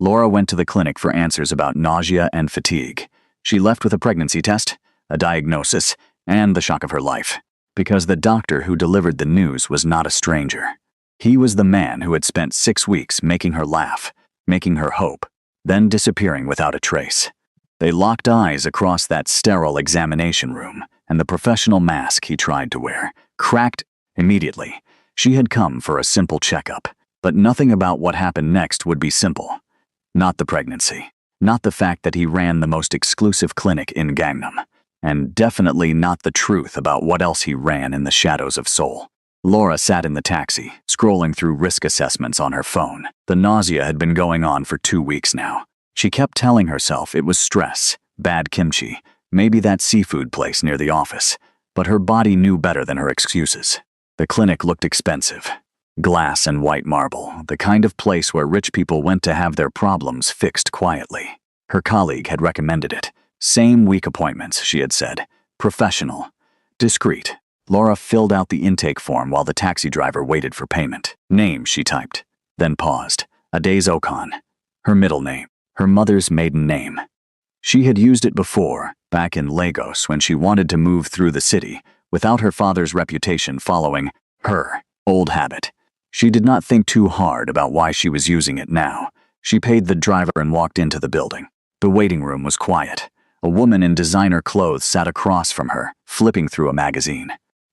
Laura went to the clinic for answers about nausea and fatigue. She left with a pregnancy test, a diagnosis, and the shock of her life. Because the doctor who delivered the news was not a stranger. He was the man who had spent 6 weeks making her laugh, making her hope, then disappearing without a trace. They locked eyes across that sterile examination room, and the professional mask he tried to wear cracked immediately. She had come for a simple checkup, but nothing about what happened next would be simple. Not the pregnancy, not the fact that he ran the most exclusive clinic in Gangnam, and definitely not the truth about what else he ran in the shadows of Seoul. Laura sat in the taxi, scrolling through risk assessments on her phone. The nausea had been going on for 2 weeks now. She kept telling herself it was stress, bad kimchi, maybe that seafood place near the office, but her body knew better than her excuses. The clinic looked expensive. Glass and white marble, the kind of place where rich people went to have their problems fixed quietly. Her colleague had recommended it. Same week appointments, she had said. Professional. Discreet. Laura filled out the intake form while the taxi driver waited for payment. Name, she typed, then paused. Adez Okan. Her middle name. Her mother's maiden name. She had used it before, back in Lagos when she wanted to move through the city, without her father's reputation following her old habit. She did not think too hard about why she was using it now. She paid the driver and walked into the building. The waiting room was quiet. A woman in designer clothes sat across from her, flipping through a magazine.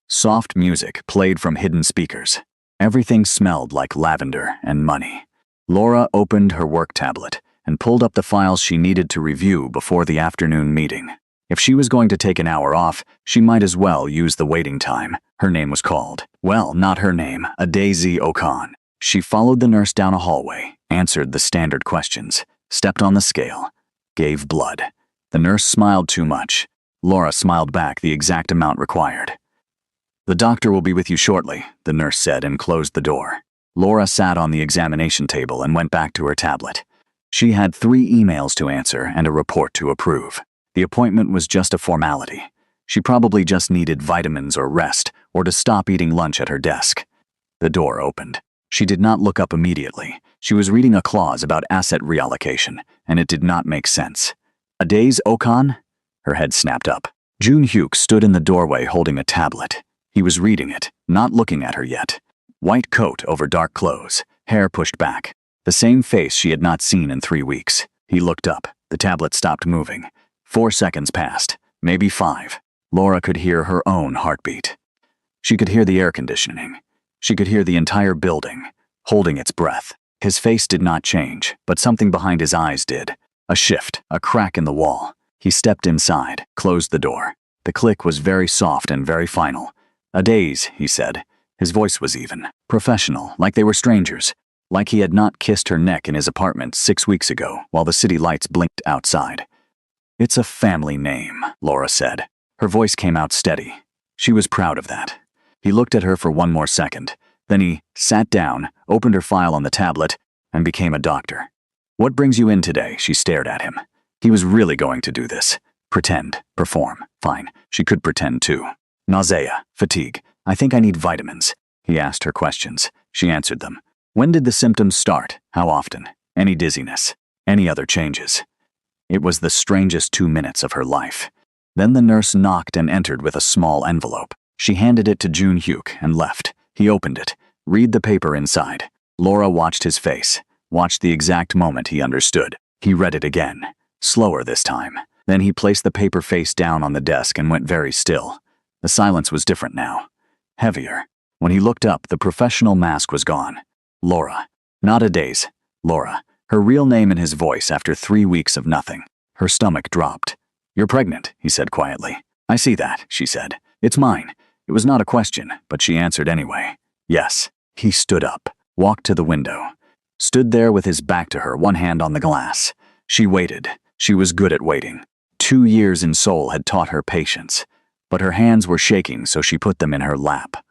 Soft music played from hidden speakers. Everything smelled like lavender and money. Laura opened her work tablet and pulled up the files she needed to review before the afternoon meeting. If she was going to take an hour off, she might as well use the waiting time. Her name was called. Well, not her name, Adez Okan. She followed the nurse down a hallway, answered the standard questions, stepped on the scale, gave blood. The nurse smiled too much. Laura smiled back the exact amount required. The doctor will be with you shortly, the nurse said and closed the door. Laura sat on the examination table and went back to her tablet. She had 3 emails to answer and a report to approve. The appointment was just a formality. She probably just needed vitamins or rest, or to stop eating lunch at her desk. The door opened. She did not look up immediately. She was reading a clause about asset reallocation, and it did not make sense. Adez Okan? Her head snapped up. Jun Hyuk stood in the doorway holding a tablet. He was reading it, not looking at her yet. White coat over dark clothes, hair pushed back. The same face she had not seen in 3 weeks. He looked up. The tablet stopped moving. 4 seconds passed, maybe 5. Laura could hear her own heartbeat. She could hear the air conditioning. She could hear the entire building, holding its breath. His face did not change, but something behind his eyes did. A shift, a crack in the wall. He stepped inside, closed the door. The click was very soft and very final. Adez, he said. His voice was even, professional, like they were strangers. Like he had not kissed her neck in his apartment 6 weeks ago while the city lights blinked outside. It's a family name, Laura said. Her voice came out steady. She was proud of that. He looked at her for 1 more second. Then he sat down, opened her file on the tablet, and became a doctor. What brings you in today? She stared at him. He was really going to do this. Pretend, perform. Fine, she could pretend too. Nausea, fatigue. I think I need vitamins. He asked her questions. She answered them. When did the symptoms start? How often? Any dizziness? Any other changes? It was the strangest 2 minutes of her life. Then the nurse knocked and entered with a small envelope. She handed it to Jun Hyuk and left. He opened it. Read the paper inside. Laura watched his face, watched the exact moment he understood. He read it again, slower this time. Then he placed the paper face down on the desk and went very still. The silence was different now, heavier. When he looked up, the professional mask was gone. Laura. Not Adez. Laura. Her real name in his voice after 3 weeks of nothing. Her stomach dropped. You're pregnant, he said quietly. I see that, she said. It's mine. It was not a question, but she answered anyway. Yes. He stood up, walked to the window, stood there with his back to her, one hand on the glass. She waited. She was good at waiting. 2 years in Seoul had taught her patience, but her hands were shaking, so she put them in her lap.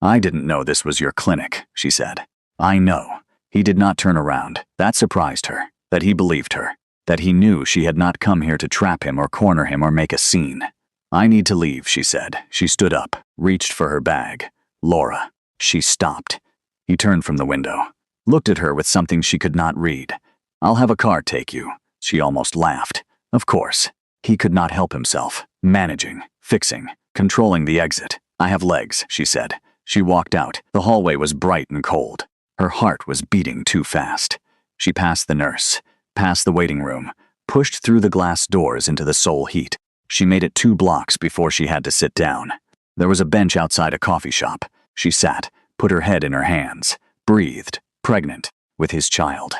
I didn't know this was your clinic, she said. I know. He did not turn around. That surprised her, that he believed her, that he knew she had not come here to trap him or corner him or make a scene. I need to leave, she said. She stood up, reached for her bag. Laura. She stopped. He turned from the window, looked at her with something she could not read. I'll have a car take you. She almost laughed. Of course. He could not help himself. Managing, fixing, controlling the exit. I have legs, she said. She walked out. The hallway was bright and cold. Her heart was beating too fast. She passed the nurse, past the waiting room, pushed through the glass doors into the soul heat. She made it 2 blocks before she had to sit down. There was a bench outside a coffee shop. She sat, put her head in her hands, breathed, pregnant, with his child.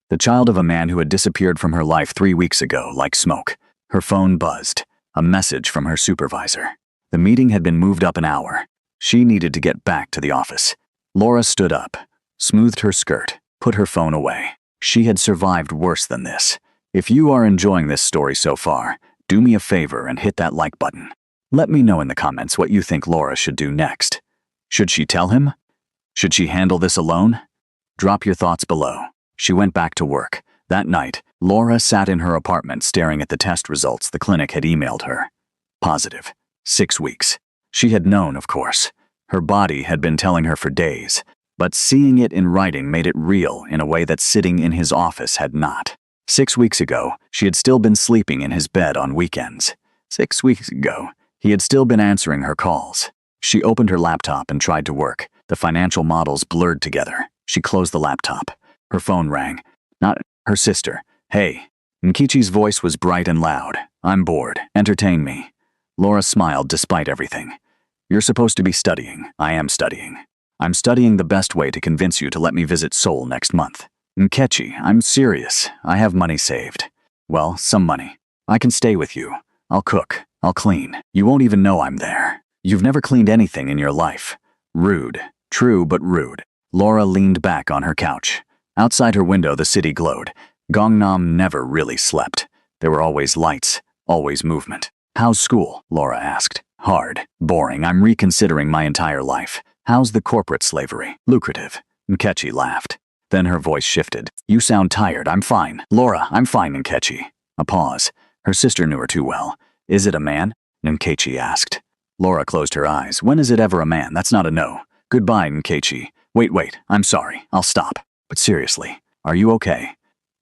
The child of a man who had disappeared from her life 3 weeks ago like smoke. Her phone buzzed. A message from her supervisor. The meeting had been moved up an hour. She needed to get back to the office. Laura stood up, smoothed her skirt, put her phone away. She had survived worse than this. If you are enjoying this story so far, do me a favor and hit that like button. Let me know in the comments what you think Laura should do next. Should she tell him? Should she handle this alone? Drop your thoughts below. She went back to work. That night, Laura sat in her apartment staring at the test results the clinic had emailed her. Positive. 6 weeks. She had known, of course. Her body had been telling her for days, but seeing it in writing made it real in a way that sitting in his office had not. 6 weeks ago, she had still been sleeping in his bed on weekends. 6 weeks ago, he had still been answering her calls. She opened her laptop and tried to work. The financial models blurred together. She closed the laptop. Her phone rang. Not her sister. Hey. Nkichi's voice was bright and loud. I'm bored. Entertain me. Laura smiled despite everything. You're supposed to be studying. I am studying. I'm studying the best way to convince you to let me visit Seoul next month. Nkechi, I'm serious. I have money saved. Well, some money. I can stay with you. I'll cook. I'll clean. You won't even know I'm there. You've never cleaned anything in your life. Rude. True, but rude. Laura leaned back on her couch. Outside her window, the city glowed. Gangnam never really slept. There were always lights, always movement. How's school? Laura asked. Hard. Boring. I'm reconsidering my entire life. How's the corporate slavery? Lucrative. Nkechi laughed. Then her voice shifted. You sound tired. I'm fine. Laura, I'm fine, Nkechi. A pause. Her sister knew her too well. Is it a man? Nkechi asked. Laura closed her eyes. When is it ever a man? That's not a no. Goodbye, Nkechi. Wait. I'm sorry. I'll stop. But seriously, are you okay?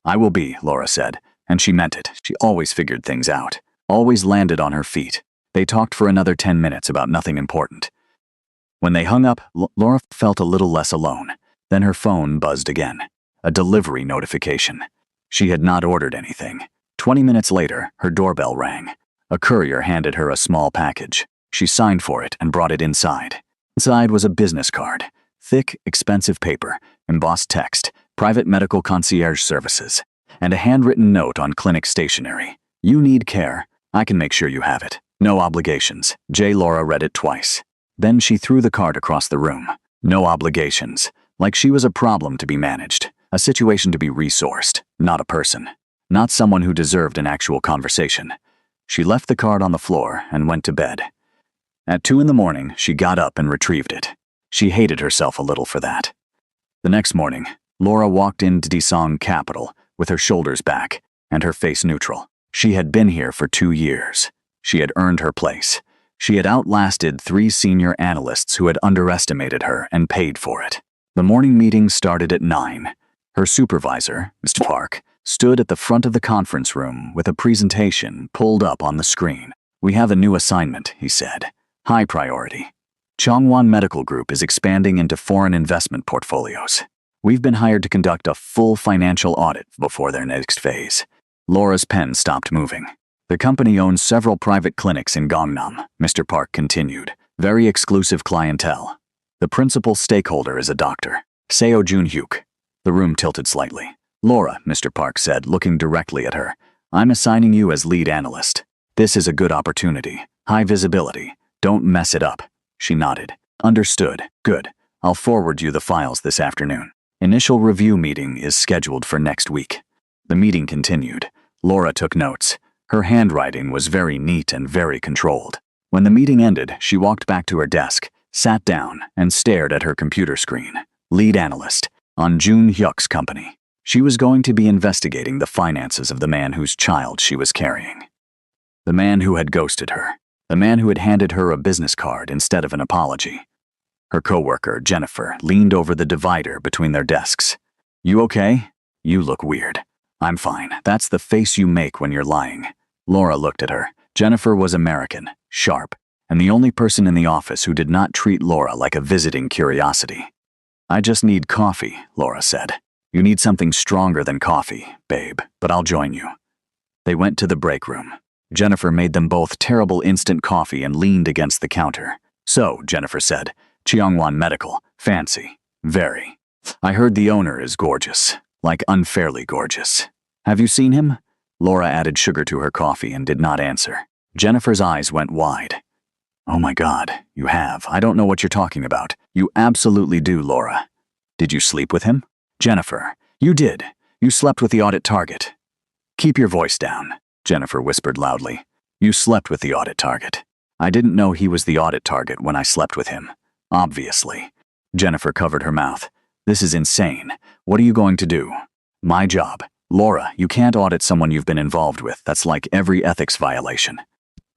I will be, Laura said. And she meant it. She always figured things out. Always landed on her feet. They talked for another 10 minutes about nothing important. When they hung up, Laura felt a little less alone. Then her phone buzzed again. A delivery notification. She had not ordered anything. 20 minutes later, her doorbell rang. A courier handed her a small package. She signed for it and brought it inside. Inside was a business card. Thick, expensive paper, embossed text, private medical concierge services, and a handwritten note on clinic stationery. You need care. I can make sure you have it. No obligations. Laura read it twice. Then she threw the card across the room. No obligations. Like she was a problem to be managed. A situation to be resourced. Not a person. Not someone who deserved an actual conversation. She left the card on the floor and went to bed. At 2 in the morning, she got up and retrieved it. She hated herself a little for that. The next morning, Laura walked into Daesung Capital with her shoulders back and her face neutral. She had been here for 2 years. She had earned her place. She had outlasted 3 senior analysts who had underestimated her and paid for it. The morning meeting started at 9. Her supervisor, Mr. Park, stood at the front of the conference room with a presentation pulled up on the screen. We have a new assignment, he said. High priority. Chongwon Medical Group is expanding into foreign investment portfolios. We've been hired to conduct a full financial audit before their next phase. Laura's pen stopped moving. The company owns several private clinics in Gangnam, Mr. Park continued. Very exclusive clientele. The principal stakeholder is a doctor, Seo Jun-hyuk. The room tilted slightly. Laura, Mr. Park said, looking directly at her. I'm assigning you as lead analyst. This is a good opportunity. High visibility. Don't mess it up. She nodded. Understood. Good. I'll forward you the files this afternoon. Initial review meeting is scheduled for next week. The meeting continued. Laura took notes. Her handwriting was very neat and very controlled. When the meeting ended, she walked back to her desk, sat down, and stared at her computer screen. Lead analyst on Jun-hyuk's company. She was going to be investigating the finances of the man whose child she was carrying. The man who had ghosted her. The man who had handed her a business card instead of an apology. Her coworker, Jennifer, leaned over the divider between their desks. You okay? You look weird. I'm fine. That's the face you make when you're lying. Laura looked at her. Jennifer was American, sharp, and the only person in the office who did not treat Laura like a visiting curiosity. I just need coffee, Laura said. You need something stronger than coffee, babe, but I'll join you. They went to the break room. Jennifer made them both terrible instant coffee and leaned against the counter. So, Jennifer said, Cheongwan Medical, fancy, very. I heard the owner is gorgeous, like unfairly gorgeous. Have you seen him? Laura added sugar to her coffee and did not answer. Jennifer's eyes went wide. Oh my God, you have. I don't know what you're talking about. You absolutely do, Laura. Did you sleep with him? Jennifer, you did. You slept with the audit target. Keep your voice down, Jennifer whispered loudly. You slept with the audit target. I didn't know he was the audit target when I slept with him. Obviously. Jennifer covered her mouth. This is insane. What are you going to do? My job. Laura, you can't audit someone you've been involved with. That's like every ethics violation.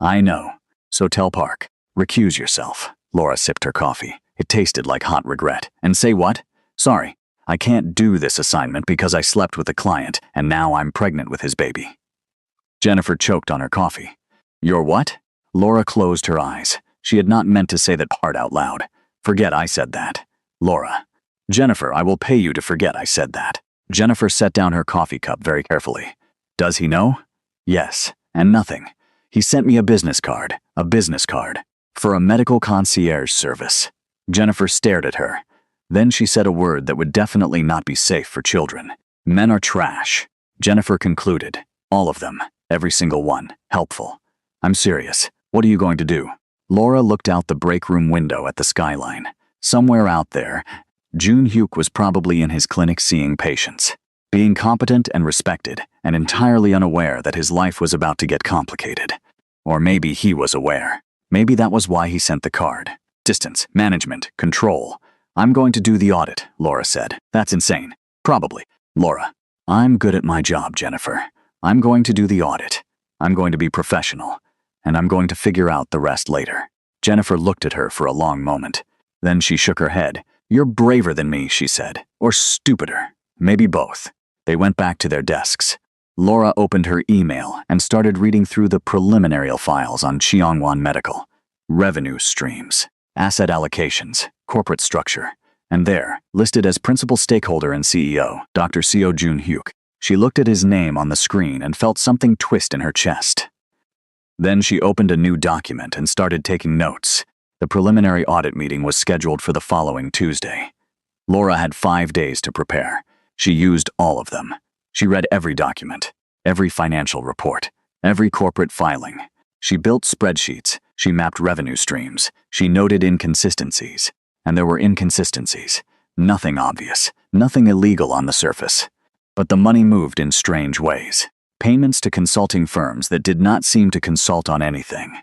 I know. So tell Park. Recuse yourself. Laura sipped her coffee. It tasted like hot regret. And say what? Sorry, I can't do this assignment because I slept with a client and now I'm pregnant with his baby. Jennifer choked on her coffee. You're what? Laura closed her eyes. She had not meant to say that part out loud. Forget I said that. Laura. Jennifer, I will pay you to forget I said that. Jennifer set down her coffee cup very carefully. Does he know? Yes, and nothing. He sent me a business card, for a medical concierge service. Jennifer stared at her. Then she said a word that would definitely not be safe for children. Men are trash. Jennifer concluded. All of them. Every single one. Helpful. I'm serious. What are you going to do? Laura looked out the break room window at the skyline. Somewhere out there, Jun Hyuk was probably in his clinic seeing patients, being competent and respected, and entirely unaware that his life was about to get complicated. Or maybe he was aware. Maybe that was why he sent the card. Distance, management, control. I'm going to do the audit, Laura said. That's insane. Probably. Laura, I'm good at my job, Jennifer. I'm going to do the audit. I'm going to be professional. And I'm going to figure out the rest later. Jennifer looked at her for a long moment. Then she shook her head. You're braver than me, she said. Or stupider. Maybe both. They went back to their desks. Laura opened her email and started reading through the preliminary files on Cheongwan Medical. Revenue streams, asset allocations, corporate structure. And there, listed as principal stakeholder and CEO, Dr. Seo Jun Hyuk. She looked at his name on the screen and felt something twist in her chest. Then she opened a new document and started taking notes. The preliminary audit meeting was scheduled for the following Tuesday. Laura had 5 days to prepare. She used all of them. She read every document, every financial report, every corporate filing. She built spreadsheets. She mapped revenue streams. She noted inconsistencies. And there were inconsistencies. Nothing obvious, nothing illegal on the surface. But the money moved in strange ways. Payments to consulting firms that did not seem to consult on anything.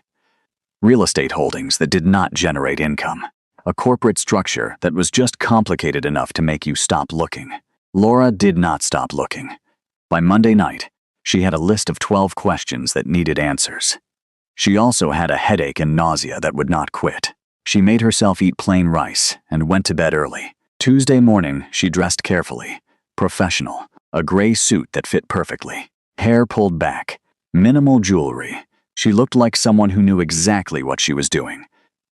Real estate holdings that did not generate income. A corporate structure that was just complicated enough to make you stop looking. Laura did not stop looking. By Monday night, she had a list of 12 questions that needed answers. She also had a headache and nausea that would not quit. She made herself eat plain rice and went to bed early. Tuesday morning, she dressed carefully. Professional. A gray suit that fit perfectly. Hair pulled back. Minimal jewelry. She looked like someone who knew exactly what she was doing.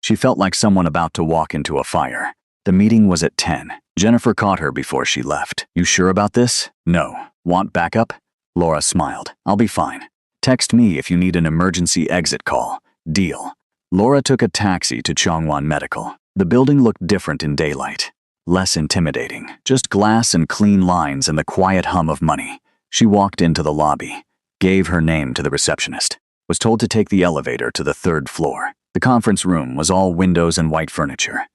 She felt like someone about to walk into a fire. The meeting was at 10. Jennifer caught her before she left. You sure about this? No. Want backup? Laura smiled. I'll be fine. Text me if you need an emergency exit call. Deal. Laura took a taxi to Cheongwan Medical. The building looked different in daylight. Less intimidating. Just glass and clean lines and the quiet hum of money. She walked into the lobby. Gave her name to the receptionist. Was told to take the elevator to the 3rd floor. The conference room was all windows and white furniture.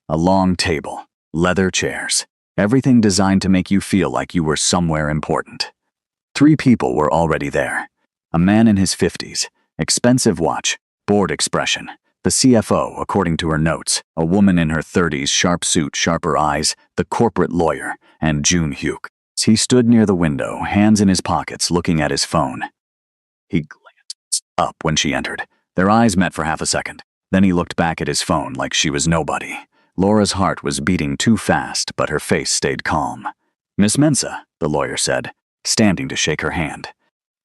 A long table. Leather chairs. Everything designed to make you feel like you were somewhere important. 3 people were already there. A man in his 50s. Expensive watch. Bored expression. The CFO, according to her notes. A woman in her 30s, sharp suit, sharper eyes. The corporate lawyer. And Jun Hyuk. He stood near the window, hands in his pockets, looking at his phone. He glanced up when she entered. Their eyes met for half a second. Then he looked back at his phone like she was nobody. Laura's heart was beating too fast, but her face stayed calm. Miss Mensah, the lawyer said. standing to shake her hand.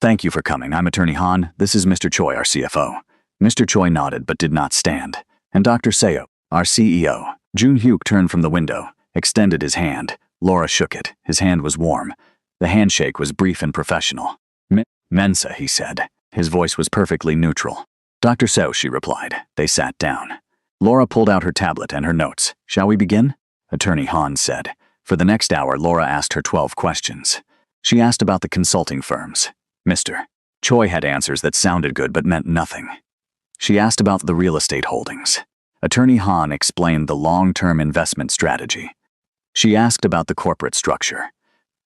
"Thank you for coming. I'm Attorney Han. This is Mr. Choi, our CFO." Mr. Choi nodded but did not stand. "And Dr. Seo, our CEO." Jun Hyuk turned from the window, extended his hand. Laura shook it. His hand was warm. The handshake was brief and professional. "Mensa," he said. His voice was perfectly neutral. "Dr. Seo," she replied. They sat down. Laura pulled out her tablet and her notes. "Shall we begin?" Attorney Han said. For the next hour, Laura asked her 12 questions. She asked about the consulting firms. Mr. Choi had answers that sounded good but meant nothing. She asked about the real estate holdings. Attorney Han explained the long-term investment strategy. She asked about the corporate structure.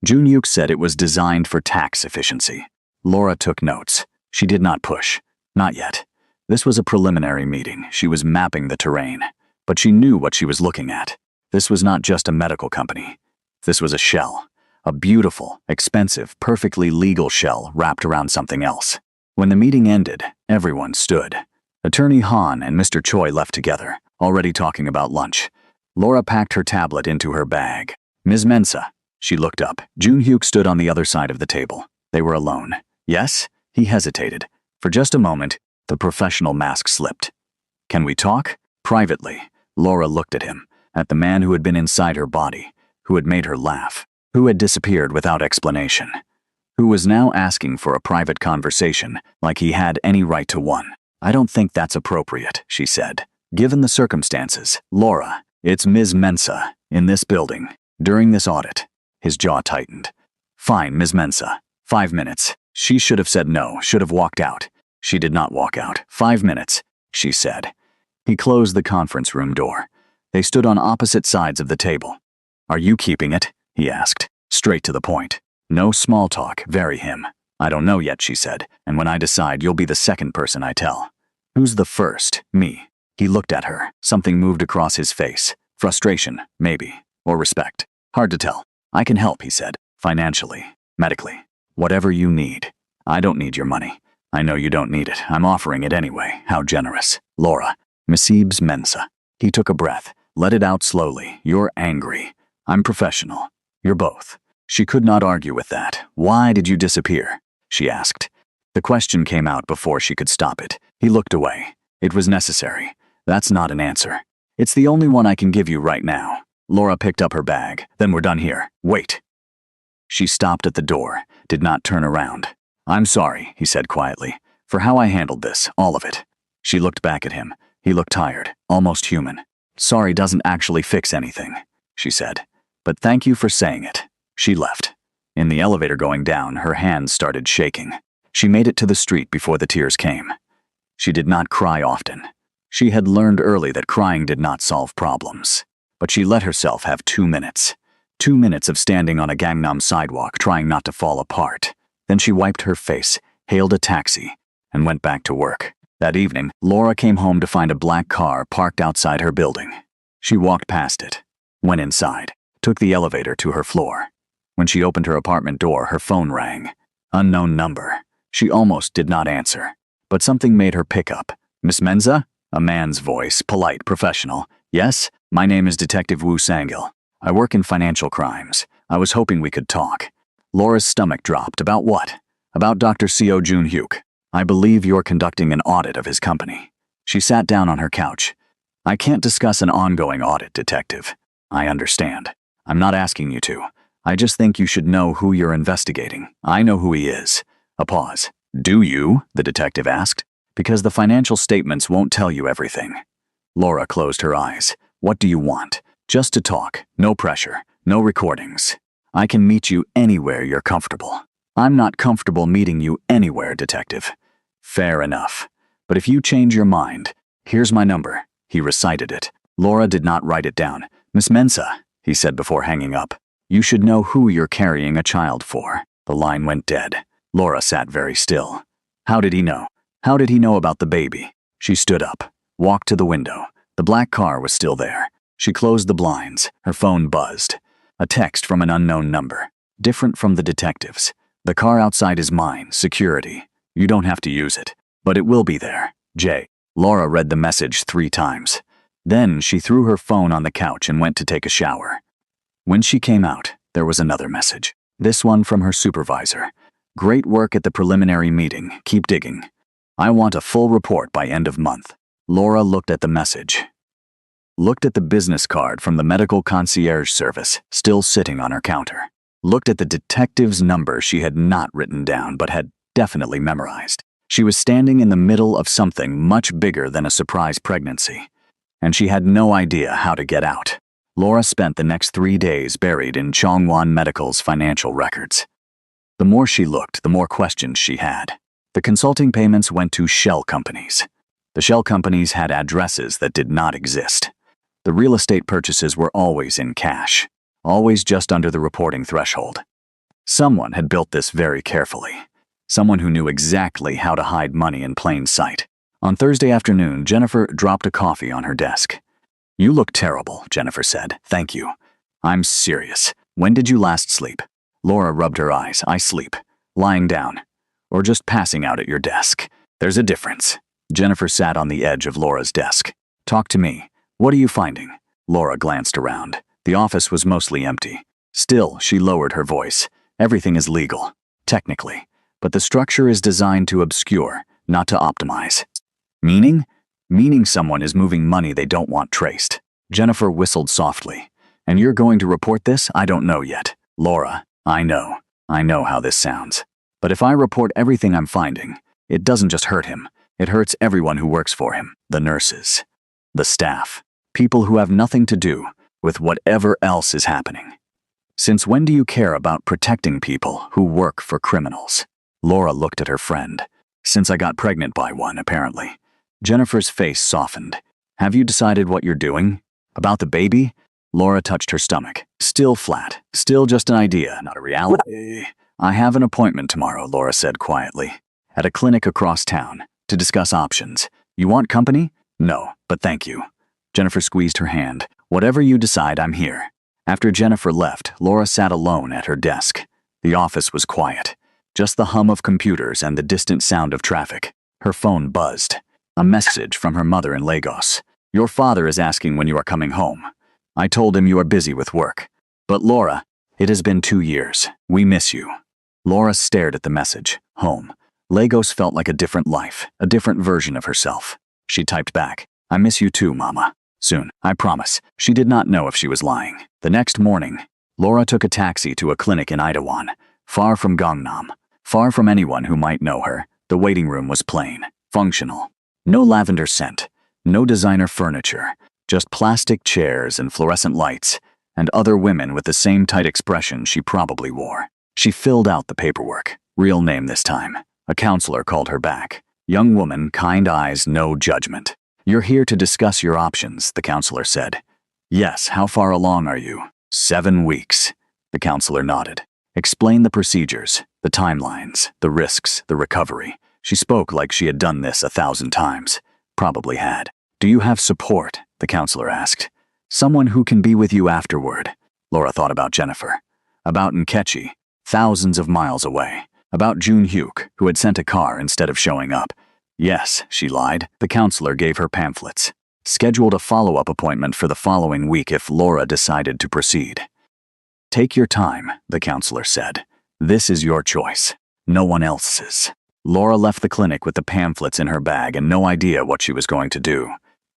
Jun Hyuk said it was designed for tax efficiency. Laura took notes. She did not push. Not yet. This was a preliminary meeting. She was mapping the terrain. But she knew what she was looking at. This was not just a medical company. This was a shell. A beautiful, expensive, perfectly legal shell wrapped around something else. When the meeting ended, everyone stood. Attorney Han and Mr. Choi left together, already talking about lunch. Laura packed her tablet into her bag. "Ms. Mensa." She looked up. Jun Hyuk stood on the other side of the table. They were alone. "Yes?" He hesitated. For just a moment, the professional mask slipped. "Can we talk?" Privately. Laura looked at him, at the man who had been inside her body, who had made her laugh, who had disappeared without explanation, who was now asking for a private conversation like he had any right to one. "I don't think that's appropriate," she said. "Given the circumstances, Laura, it's Ms. Mensa, in this building, during this audit." His jaw tightened. "Fine, Ms. Mensa. 5 minutes." She should have said no, should have walked out. She did not walk out. 5 minutes, she said. He closed the conference room door. They stood on opposite sides of the table. "Are you keeping it?" he asked, straight to the point. No small talk, very him. "I don't know yet," she said, "and when I decide, you'll be the second person I tell." "Who's the first?" "Me." He looked at her. Something moved across his face. Frustration, maybe, or respect. "Hard to tell. I can help," he said, "financially, medically. Whatever you need. I don't need your money. I know you don't need it. I'm offering it anyway. How generous." "Laura, Ms. Mensa." He took a breath. Let it out slowly. "You're angry. I'm professional. You're both." She could not argue with that. "Why did you disappear?" she asked. The question came out before she could stop it. He looked away. "It was necessary. That's not an answer. It's the only one I can give you right now." Laura picked up her bag. "Then we're done here. Wait." She stopped at the door, did not turn around. "I'm sorry," he said quietly, "for how I handled this, all of it." She looked back at him. He looked tired, almost human. "Sorry doesn't actually fix anything," she said. "But thank you for saying it." She left. In the elevator going down, her hands started shaking. She made it to the street before the tears came. She did not cry often. She had learned early that crying did not solve problems. But she let herself have 2 minutes. 2 minutes of standing on a Gangnam sidewalk trying not to fall apart. Then she wiped her face, hailed a taxi, and went back to work. That evening, Laura came home to find a black car parked outside her building. She walked past it, went inside, took the elevator to her floor. When she opened her apartment door, her phone rang. Unknown number. She almost did not answer, but something made her pick up. "Miss Mensa?" A man's voice, polite, professional. "Yes, my name is Detective Woo Sang-il. I work in financial crimes. I was hoping we could talk." Laura's stomach dropped. "About what?" "About Dr. Seo Jun Hyuk. I believe you're conducting an audit of his company." She sat down on her couch. "I can't discuss an ongoing audit, Detective. I understand. I'm not asking you to. I just think you should know who you're investigating. I know who he is." A pause. "Do you?" the detective asked. "Because the financial statements won't tell you everything." Laura closed her eyes. "What do you want?" "Just to talk. No pressure. No recordings. I can meet you anywhere you're comfortable." "I'm not comfortable meeting you anywhere, Detective." "Fair enough. But if you change your mind, here's my number." He recited it. Laura did not write it down. "Miss Mensa," he said before hanging up, "you should know who you're carrying a child for." The line went dead. Laura sat very still. How did he know? How did he know about the baby? She stood up, walked to the window. The black car was still there. She closed the blinds. Her phone buzzed. A text from an unknown number. Different from the detective's. "The car outside is mine. Security. You don't have to use it. But it will be there. J." Laura read the message 3 times. Then she threw her phone on the couch and went to take a shower. When she came out, there was another message. This one from her supervisor. Great work at the preliminary meeting. Keep digging. I want a full report by end of month. Laura looked at the message. Looked at the business card from the medical concierge service, still sitting on her counter. Looked at the detective's number she had not written down but had definitely memorized. She was standing in the middle of something much bigger than a surprise pregnancy, and she had no idea how to get out. Laura spent the next 3 days buried in Chongwon Medical's financial records. The more she looked, the more questions she had. The consulting payments went to shell companies. The shell companies had addresses that did not exist. The real estate purchases were always in cash, always just under the reporting threshold. Someone had built this very carefully. Someone who knew exactly how to hide money in plain sight. On Thursday afternoon, Jennifer dropped a coffee on her desk. You look terrible, Jennifer said. Thank you. I'm serious. When did you last sleep? Laura rubbed her eyes. I sleep. Lying down. Or just passing out at your desk. There's a difference. Jennifer sat on the edge of Laura's desk. Talk to me. What are you finding? Laura glanced around. The office was mostly empty. Still, she lowered her voice. Everything is legal. Technically. But the structure is designed to obscure, not to optimize. Meaning? Meaning someone is moving money they don't want traced. Jennifer whistled softly. And you're going to report this? I don't know yet. Laura, I know. I know how this sounds. But if I report everything I'm finding, it doesn't just hurt him. It hurts everyone who works for him. The nurses. The staff. People who have nothing to do with whatever else is happening. Since when do you care about protecting people who work for criminals? Laura looked at her friend. Since I got pregnant by one, apparently. Jennifer's face softened. Have you decided what you're doing? About the baby? Laura touched her stomach. Still flat. Still just an idea, not a reality. I have an appointment tomorrow, Laura said quietly. At a clinic across town, to discuss options. You want company? No, but thank you. Jennifer squeezed her hand. Whatever you decide, I'm here. After Jennifer left, Laura sat alone at her desk. The office was quiet. Just the hum of computers and the distant sound of traffic. Her phone buzzed. A message from her mother in Lagos. Your father is asking when you are coming home. I told him you are busy with work. But Laura, it has been 2 years. We miss you. Laura stared at the message. Home. Lagos felt like a different life, a different version of herself. She typed back. I miss you too, Mama. Soon, I promise. She did not know if she was lying. The next morning, Laura took a taxi to a clinic in Itaewon, far from Gangnam, far from anyone who might know her. The waiting room was plain, functional. No lavender scent, no designer furniture, just plastic chairs and fluorescent lights, and other women with the same tight expression she probably wore. She filled out the paperwork. Real name this time. A counselor called her back. Young woman, kind eyes, no judgment. You're here to discuss your options, the counselor said. Yes, how far along are you? 7 weeks. The counselor nodded. Explain the procedures, the timelines, the risks, the recovery. She spoke like she had done this 1,000 times. Probably had. Do you have support? The counselor asked. Someone who can be with you afterward. Laura thought about Jennifer. About Nkechi, thousands of miles away. About Jun-hyuk, who had sent a car instead of showing up. Yes, she lied. The counselor gave her pamphlets. Scheduled a follow-up appointment for the following week if Laura decided to proceed. Take your time, the counselor said. This is your choice. No one else's. Laura left the clinic with the pamphlets in her bag and no idea what she was going to do.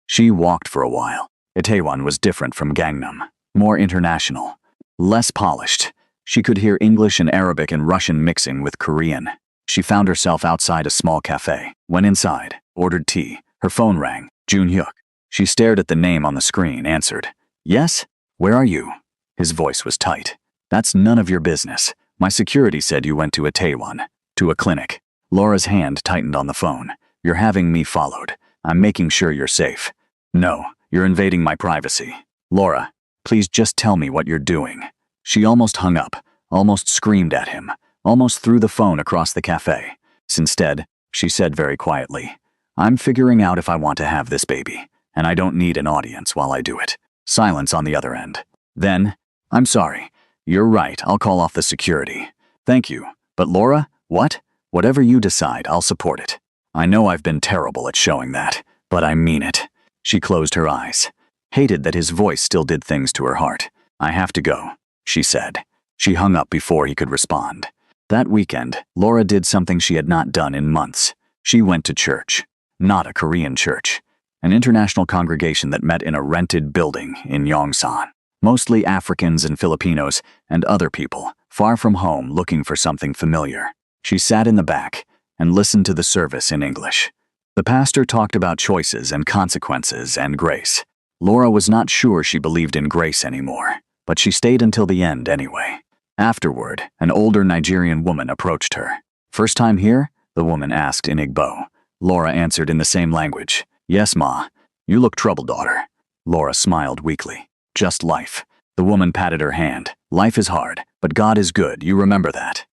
She walked for a while. Itaewon was different from Gangnam. More international. Less polished. She could hear English and Arabic and Russian mixing with Korean. She found herself outside a small cafe. Went inside. Ordered tea. Her phone rang. Jun-hyuk. She stared at the name on the screen, answered. Yes? Where are you? His voice was tight. That's none of your business. My security said you went to Itaewon. To a clinic. Laura's hand tightened on the phone. You're having me followed. I'm making sure you're safe. No, you're invading my privacy. Laura, please just tell me what you're doing. She almost hung up, almost screamed at him, almost threw the phone across the cafe. Instead, she said very quietly, I'm figuring out if I want to have this baby, and I don't need an audience while I do it. Silence on the other end. Then, I'm sorry. You're right, I'll call off the security. Thank you. But Laura, what? Whatever you decide, I'll support it. I know I've been terrible at showing that, but I mean it. She closed her eyes. Hated that his voice still did things to her heart. I have to go, she said. She hung up before he could respond. That weekend, Laura did something she had not done in months. She went to church. Not a Korean church. An international congregation that met in a rented building in Yongsan. Mostly Africans and Filipinos and other people, far from home looking for something familiar. She sat in the back and listened to the service in English. The pastor talked about choices and consequences and grace. Laura was not sure she believed in grace anymore, but she stayed until the end anyway. Afterward, an older Nigerian woman approached her. "First time here?" the woman asked in Igbo. Laura answered in the same language. "Yes, ma. You look troubled, daughter." Laura smiled weakly. "Just life." The woman patted her hand. "Life is hard, but God is good, you remember that."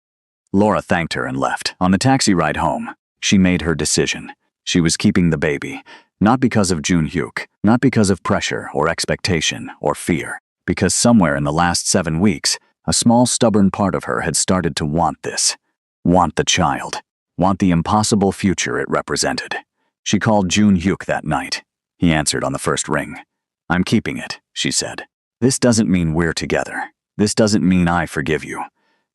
Laura thanked her and left. On the taxi ride home, she made her decision. She was keeping the baby, not because of Jun Hyuk, not because of pressure or expectation or fear, because somewhere in the last 7 weeks, a small stubborn part of her had started to want this. Want the child. Want the impossible future it represented. She called Jun Hyuk that night. He answered on the first ring. "I'm keeping it," she said. "This doesn't mean we're together. This doesn't mean I forgive you.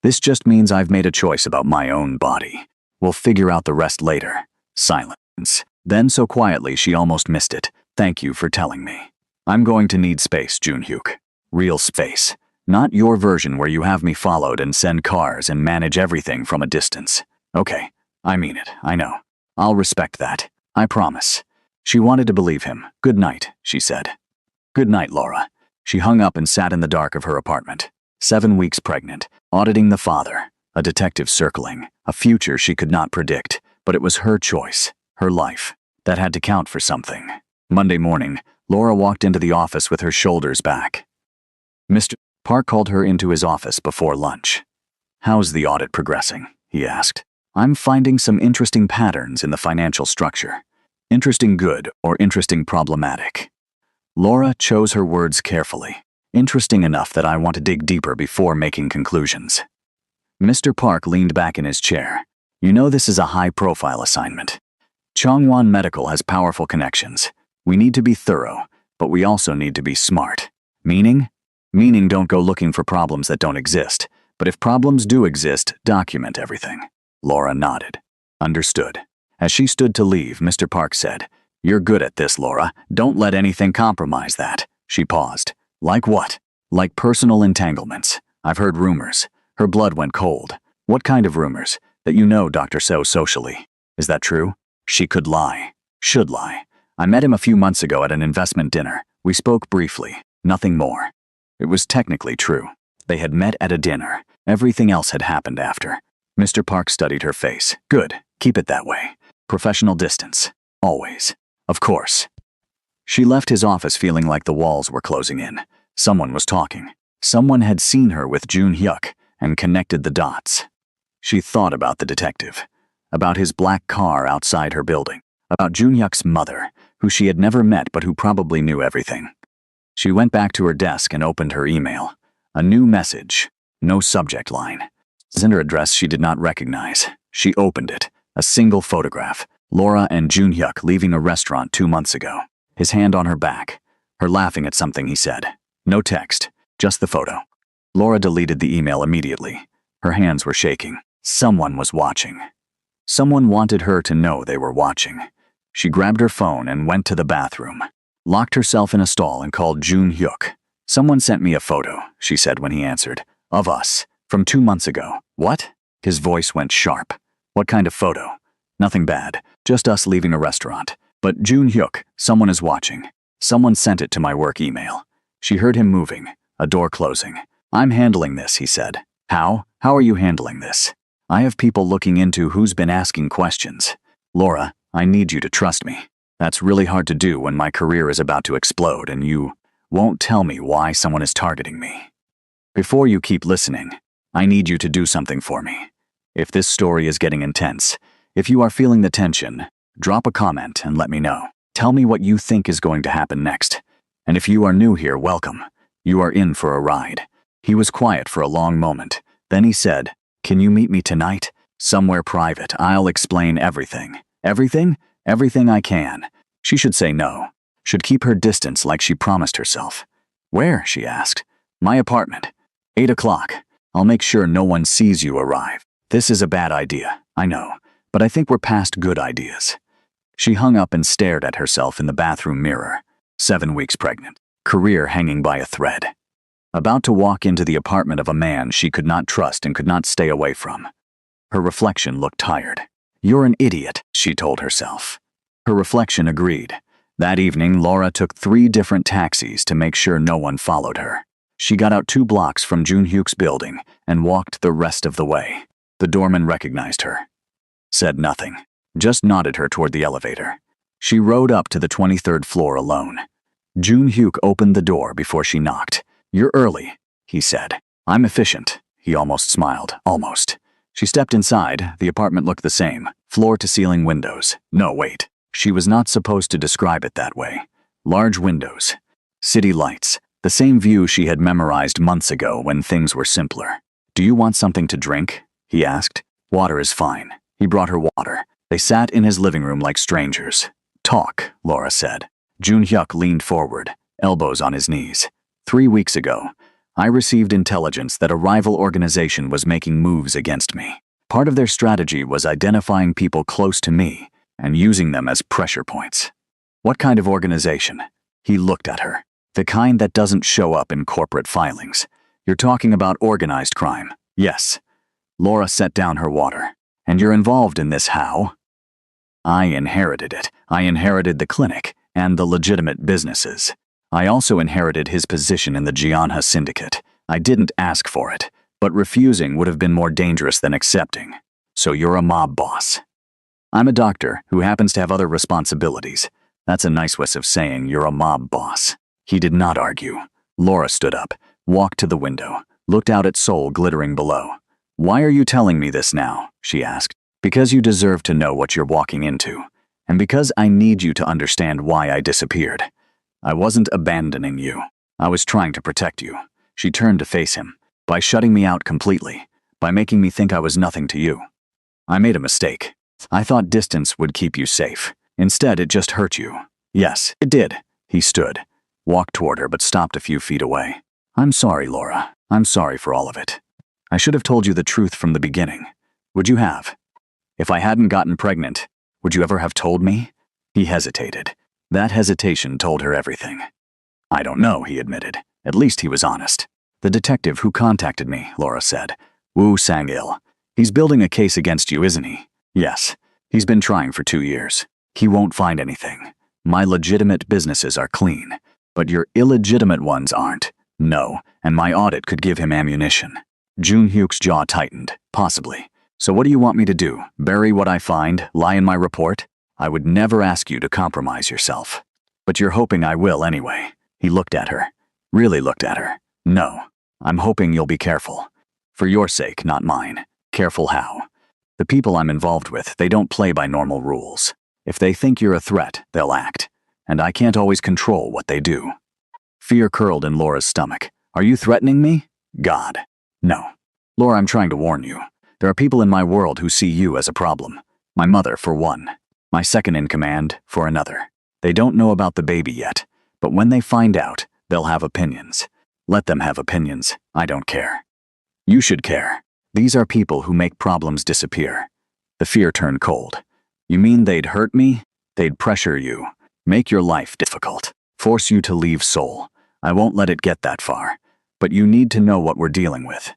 This just means I've made a choice about my own body. We'll figure out the rest later." Silence. Then so quietly she almost missed it. "Thank you for telling me. I'm going to need space, Jun Hyuk. Real space. Not your version where you have me followed and send cars and manage everything from a distance. Okay, I mean it, I know. I'll respect that. I promise." She wanted to believe him. "Good night," she said. "Good night, Laura." She hung up and sat in the dark of her apartment. 7 weeks pregnant, auditing the father, a detective circling, a future she could not predict, but it was her choice, her life, that had to count for something. Monday morning, Laura walked into the office with her shoulders back. Mr. Park called her into his office before lunch. "How's the audit progressing?" he asked. "I'm finding some interesting patterns in the financial structure. Interesting good or interesting problematic?" Laura chose her words carefully. Interesting enough that I want to dig deeper before making conclusions. Mr. Park leaned back in his chair. "You know this is a high-profile assignment. Chongwon Medical has powerful connections. We need to be thorough, but we also need to be smart. Meaning? Meaning don't go looking for problems that don't exist, but if problems do exist, document everything." Laura nodded. "Understood." As she stood to leave, Mr. Park said, "You're good at this, Laura. Don't let anything compromise that." She paused. "Like what?" "Like personal entanglements. I've heard rumors." Her blood went cold. "What kind of rumors?" "That you know Dr. So socially. Is that true?" She could lie. Should lie. "I met him a few months ago at an investment dinner. We spoke briefly. Nothing more." It was technically true. They had met at a dinner. Everything else had happened after. Mr. Park studied her face. "Good. Keep it that way. Professional distance. Always." "Of course." She left his office feeling like the walls were closing in. Someone was talking. Someone had seen her with Jun Hyuk and connected the dots. She thought about the detective, about his black car outside her building, about Jun Hyuk's mother, who she had never met but who probably knew everything. She went back to her desk and opened her email. A new message. No subject line. Sender address she did not recognize. She opened it. A single photograph. Laura and Jun Hyuk leaving a restaurant 2 months ago. His hand on her back. Her laughing at something he said. No text. Just the photo. Laura deleted the email immediately. Her hands were shaking. Someone was watching. Someone wanted her to know they were watching. She grabbed her phone and went to the bathroom. Locked herself in a stall and called Jun Hyuk. "Someone sent me a photo," she said when he answered. "Of us. From 2 months ago." "What?" His voice went sharp. "What kind of photo?" "Nothing bad. Just us leaving a restaurant. But Jun Hyuk, someone is watching. Someone sent it to my work email." She heard him moving, a door closing. "I'm handling this," he said. How? How are you handling this?" "I have people looking into who's been asking questions." "Laura, I need you to trust me. That's really hard to do when my career is about to explode and you won't tell me why someone is targeting me. Before you keep listening, I need you to do something for me. If this story is getting intense, if you are feeling the tension, drop a comment and let me know. Tell me what you think is going to happen next. And if you are new here, welcome. You are in for a ride." He was quiet for a long moment. Then he said, "Can you meet me tonight? Somewhere private. I'll explain everything." "Everything?" "Everything I can." She should say no. Should keep her distance like she promised herself. "Where?" she asked. "My apartment. 8 o'clock. I'll make sure no one sees you arrive. This is a bad idea, I know, but I think we're past good ideas. She hung up and stared at herself in the bathroom mirror. 7 weeks pregnant. Career hanging by a thread. About to walk into the apartment of a man she could not trust and could not stay away from. Her reflection looked tired. You're an idiot, she told herself. Her reflection agreed. That evening, Laura took 3 different taxis to make sure no one followed her. She got out 2 blocks from Junhyuk's building and walked the rest of the way. The doorman recognized her. Said nothing, just nodded her toward the elevator. She rode up to the 23rd floor alone. Junhyuk opened the door before she knocked. You're early, he said. I'm efficient. He almost smiled, almost. She stepped inside. The apartment looked the same. Floor-to-ceiling windows. No, wait. She was not supposed to describe it that way. Large windows. City lights. The same view she had memorized months ago when things were simpler. Do you want something to drink? He asked. Water is fine. He brought her water. They sat in his living room like strangers. Talk, Laura said. Junhyuk leaned forward, elbows on his knees. 3 weeks ago, I received intelligence that a rival organization was making moves against me. Part of their strategy was identifying people close to me and using them as pressure points. What kind of organization? He looked at her. The kind that doesn't show up in corporate filings. You're talking about organized crime. Yes. Laura set down her water. And you're involved in this how? I inherited it. I inherited the clinic and the legitimate businesses. I also inherited his position in the Jianha syndicate. I didn't ask for it, but refusing would have been more dangerous than accepting. So you're a mob boss. I'm a doctor who happens to have other responsibilities. That's a nice way of saying you're a mob boss. He did not argue. Laura stood up, walked to the window, looked out at Seoul glittering below. Why are you telling me this now? She asked. Because you deserve to know what you're walking into. And because I need you to understand why I disappeared. I wasn't abandoning you. I was trying to protect you. She turned to face him. By shutting me out completely. By making me think I was nothing to you. I made a mistake. I thought distance would keep you safe. Instead, it just hurt you. Yes, it did. He stood. Walked toward her but stopped a few feet away. I'm sorry, Laura. I'm sorry for all of it. I should have told you the truth from the beginning. Would you have? If I hadn't gotten pregnant, would you ever have told me? He hesitated. That hesitation told her everything. I don't know, he admitted. At least he was honest. The detective who contacted me, Laura said. Woo Sang-il. He's building a case against you, isn't he? Yes. He's been trying for 2 years. He won't find anything. My legitimate businesses are clean, but your illegitimate ones aren't. No, and my audit could give him ammunition. Junhyuk's jaw tightened. Possibly. So what do you want me to do? Bury what I find? Lie in my report? I would never ask you to compromise yourself. But you're hoping I will anyway. He looked at her. Really looked at her. No. I'm hoping you'll be careful. For your sake, not mine. Careful how? The people I'm involved with, they don't play by normal rules. If they think you're a threat, they'll act. And I can't always control what they do. Fear curled in Laura's stomach. Are you threatening me? God. No. Laura, I'm trying to warn you. There are people in my world who see you as a problem. My mother, for one. My second in command, for another. They don't know about the baby yet, but when they find out, they'll have opinions. Let them have opinions. I don't care. You should care. These are people who make problems disappear. The fear turned cold. You mean they'd hurt me? They'd pressure you. Make your life difficult. Force you to leave Seoul. I won't let it get that far. But you need to know what we're dealing with.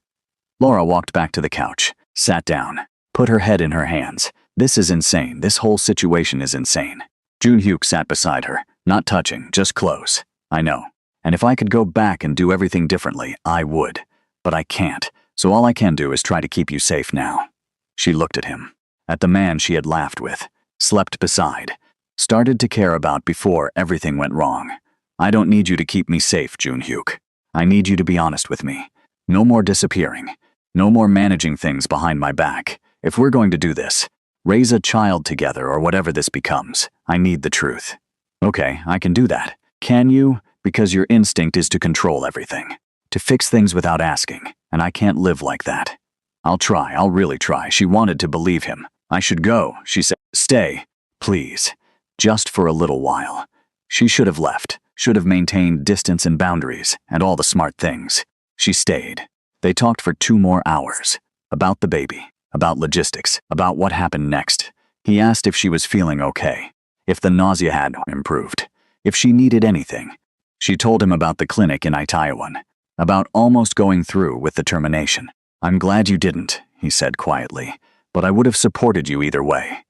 Laura walked back to the couch, sat down, put her head in her hands. This is insane. This whole situation is insane. Junhyuk sat beside her, not touching, just close. I know. And if I could go back and do everything differently, I would. But I can't. So all I can do is try to keep you safe now. She looked at him. At the man she had laughed with, slept beside, started to care about before everything went wrong. I don't need you to keep me safe, Junhyuk. I need you to be honest with me. No more disappearing. No more managing things behind my back. If we're going to do this, raise a child together or whatever this becomes, I need the truth. Okay, I can do that. Can you? Because your instinct is to control everything. To fix things without asking, and I can't live like that. I'll try, I'll really try. She wanted to believe him. I should go, she said. Stay, please. Just for a little while. She should have left, should have maintained distance and boundaries, and all the smart things. She stayed. They talked for 2 more hours. About the baby, about logistics, about what happened next. He asked if she was feeling okay, if the nausea had improved, if she needed anything. She told him about the clinic in Itaewon, about almost going through with the termination. "I'm glad you didn't," he said quietly, "but I would have supported you either way."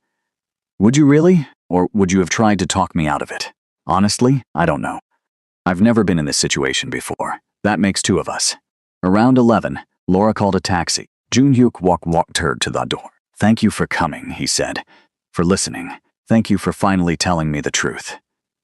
"Would you really? Or would you have tried to talk me out of it?" "Honestly, I don't know. I've never been in this situation before. That makes 2 of us." Around 11, Laura called a taxi. Junhyuk walked her to the door. "Thank you for coming," he said. "For listening. Thank you for finally telling me the truth."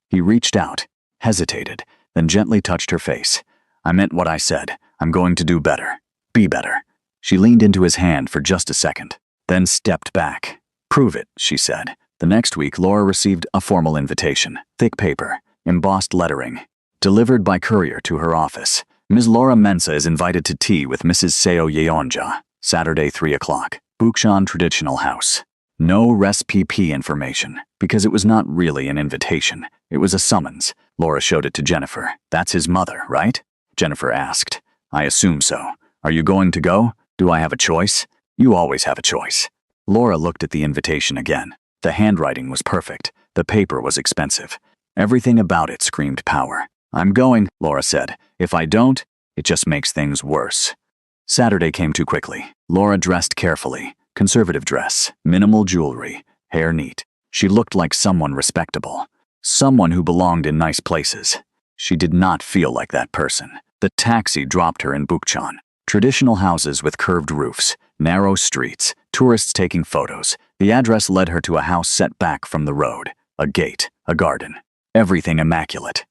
He reached out, hesitated, then gently touched her face. "I meant what I said. I'm going to do better. Be better." She leaned into his hand for just a second, then stepped back. "Prove it," she said. The next week, Laura received a formal invitation, thick paper, embossed lettering, delivered by courier to her office. "Ms. Laura Mensah is invited to tea with Mrs. Seo Yeonja, Saturday 3 o'clock, Bukshan Traditional House." No RESPP information, because it was not really an invitation. It was a summons. Laura showed it to Jennifer. "That's his mother, right?" Jennifer asked. "I assume so. Are you going to go? Do I have a choice?" "You always have a choice." Laura looked at the invitation again. The handwriting was perfect. The paper was expensive. Everything about it screamed power. "I'm going," Laura said. "If I don't, it just makes things worse." Saturday came too quickly. Laura dressed carefully. Conservative dress, minimal jewelry, hair neat. She looked like someone respectable. Someone who belonged in nice places. She did not feel like that person. The taxi dropped her in Bukchon. Traditional houses with curved roofs, narrow streets, tourists taking photos. The address led her to a house set back from the road. A gate, a garden. Everything immaculate.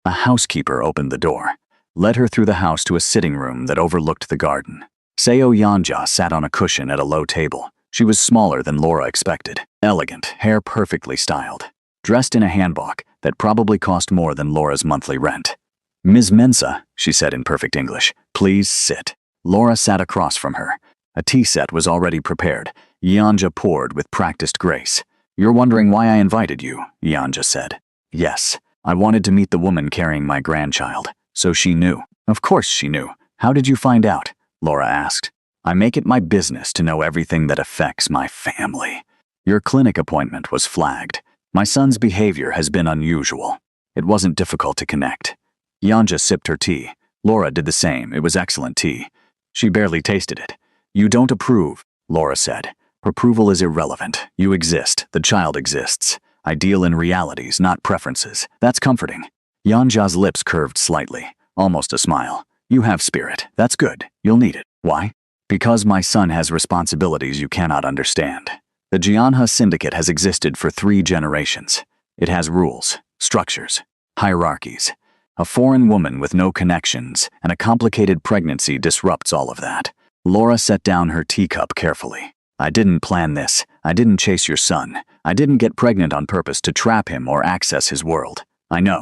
A housekeeper opened the door, led her through the house to a sitting room that overlooked the garden. Seo Yeonja sat on a cushion at a low table. She was smaller than Laura expected. Elegant, hair perfectly styled. Dressed in a hanbok that probably cost more than Laura's monthly rent. "Ms. Mensah," she said in perfect English, "please sit." Laura sat across from her. A tea set was already prepared. Yeonja poured with practiced grace. "You're wondering why I invited you," Yeonja said. "Yes, I wanted to meet the woman carrying my grandchild." "So she knew." "Of course she knew. How did you find out?" Laura asked. "I make it my business to know everything that affects my family." "Your clinic appointment was flagged. My son's behavior has been unusual." It wasn't difficult to connect. Yeonja sipped her tea. Laura did the same. It was excellent tea. She barely tasted it. "You don't approve," Laura said. "Approval is irrelevant. You exist. The child exists. I deal in realities, not preferences. That's comforting." Yeonja's lips curved slightly, almost a smile. "You have spirit. That's good. You'll need it." "Why?" "Because my son has responsibilities you cannot understand. The Jianha Syndicate has existed for 3 generations. It has rules, structures, hierarchies. A foreign woman with no connections and a complicated pregnancy disrupts all of that." Laura set down her teacup carefully. "I didn't plan this. I didn't chase your son. I didn't get pregnant on purpose to trap him or access his world. I know.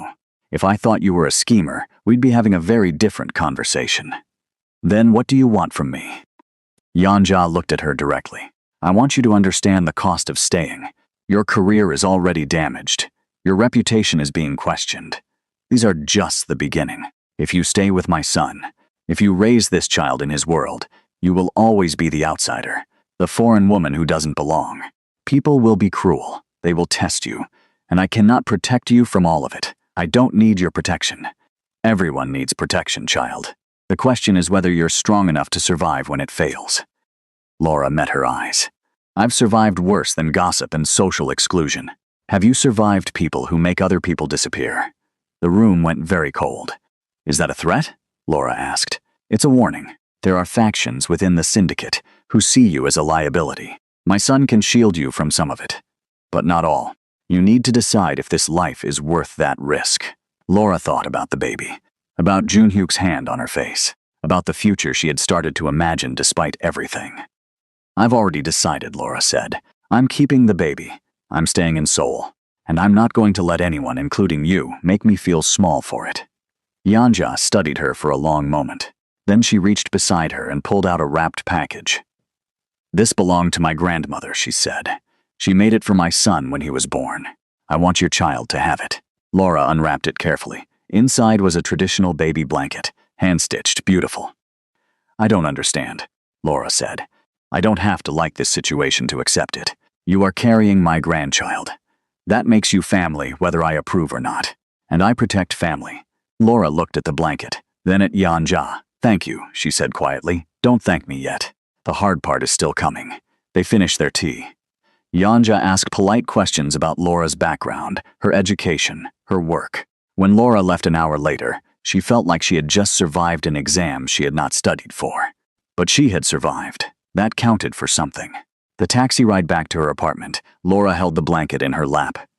If I thought you were a schemer, we'd be having a very different conversation." "Then what do you want from me?" Yeonja looked at her directly. "I want you to understand the cost of staying. Your career is already damaged. Your reputation is being questioned. These are just the beginning. If you stay with my son, if you raise this child in his world, you will always be the outsider, the foreign woman who doesn't belong. People will be cruel. They will test you. And I cannot protect you from all of it. I don't need your protection. Everyone needs protection, child. The question is whether you're strong enough to survive when it fails." Laura met her eyes. "I've survived worse than gossip and social exclusion. Have you survived people who make other people disappear?" The room went very cold. "Is that a threat?" Laura asked. "It's a warning. There are factions within the syndicate who see you as a liability. My son can shield you from some of it, but not all. You need to decide if this life is worth that risk." Laura thought about the baby, about Junhyuk's hand on her face, about the future she had started to imagine despite everything. "I've already decided," Laura said. "I'm keeping the baby. I'm staying in Seoul. And I'm not going to let anyone, including you, make me feel small for it." Yeonja studied her for a long moment. Then she reached beside her and pulled out a wrapped package. "This belonged to my grandmother," she said. "She made it for my son when he was born. I want your child to have it." Laura unwrapped it carefully. Inside was a traditional baby blanket, hand-stitched, beautiful. I don't understand, Laura said. I don't have to like this situation to accept it. You are carrying my grandchild. That makes you family whether I approve or not. And I protect family. Laura looked at the blanket, then at Yanja. Thank you, she said quietly. Don't thank me yet. The hard part is still coming. They finished their tea. Yanja asked polite questions about Laura's background, her education, her work. When Laura left an hour later, she felt like she had just survived an exam she had not studied for. But she had survived. That counted for something. The taxi ride back to her apartment, Laura held the blanket in her lap.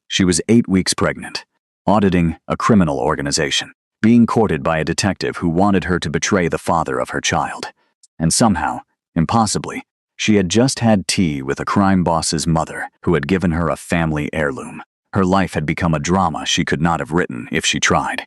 She was 8 weeks pregnant, auditing a criminal organization, being courted by a detective who wanted her to betray the father of her child. And somehow, impossibly, she had just had tea with a crime boss's mother who had given her a family heirloom. Her life had become a drama she could not have written if she tried.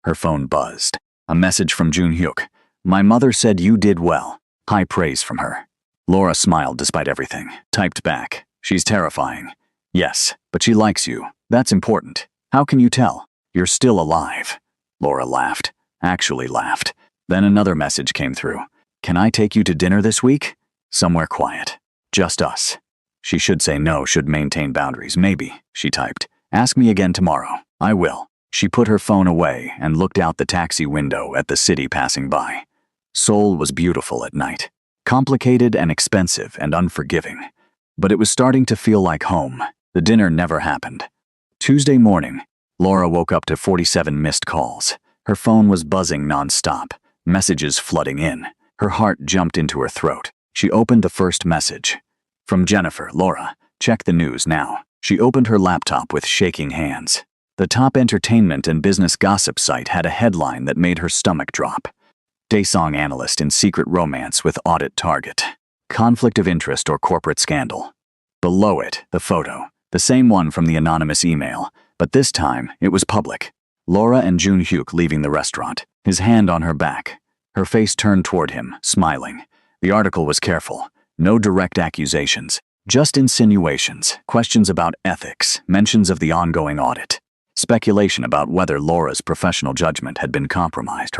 Her phone buzzed. A message from Jun-hyuk. My mother said you did well. High praise from her. Laura smiled despite everything, typed back. She's terrifying. Yes, but she likes you. That's important. How can you tell? You're still alive. Laura laughed. Actually laughed. Then another message came through. Can I take you to dinner this week? Somewhere quiet. Just us. She should say no, should maintain boundaries. Maybe, she typed. Ask me again tomorrow. I will. She put her phone away and looked out the taxi window at the city passing by. Seoul was beautiful at night. Complicated and expensive and unforgiving. But it was starting to feel like home. The dinner never happened. Tuesday morning, Laura woke up to 47 missed calls. Her phone was buzzing non-stop, messages flooding in. Her heart jumped into her throat. She opened the first message. From Jennifer, Laura, check the news now. She opened her laptop with shaking hands. The top entertainment and business gossip site had a headline that made her stomach drop. Daesung analyst in secret romance with audit target. Conflict of interest or corporate scandal. Below it, the photo. The same one from the anonymous email, but this time it was public. Laura and Jun-hyuk leaving the restaurant, his hand on her back. Her face turned toward him, smiling. The article was careful. No direct accusations, just insinuations, questions about ethics, mentions of the ongoing audit. Speculation about whether Laura's professional judgment had been compromised.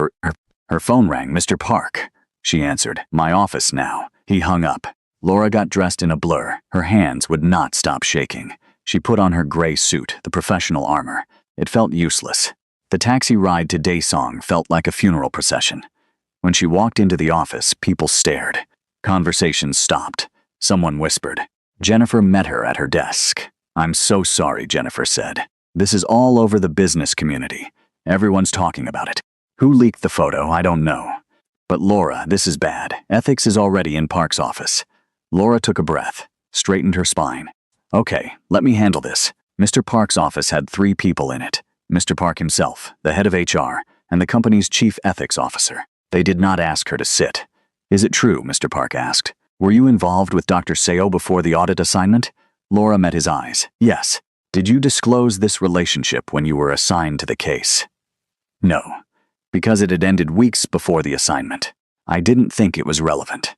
Her phone rang. Mr. Park. She answered. My office now. He hung up. Laura got dressed in a blur. Her hands would not stop shaking. She put on her gray suit, the professional armor. It felt useless. The taxi ride to Daesung felt like a funeral procession. When she walked into the office, people stared. Conversations stopped. Someone whispered. Jennifer met her at her desk. I'm so sorry, Jennifer said. This is all over the business community. Everyone's talking about it. Who leaked the photo? I don't know. But Laura, this is bad. Ethics is already in Park's office. Laura took a breath, straightened her spine. Okay, let me handle this. Mr. Park's office had 3 people in it. Mr. Park himself, the head of HR, and the company's chief ethics officer. They did not ask her to sit. Is it true? Mr. Park asked. Were you involved with Dr. Seo before the audit assignment? Laura met his eyes. Yes. Did you disclose this relationship when you were assigned to the case? No, because it had ended weeks before the assignment. I didn't think it was relevant.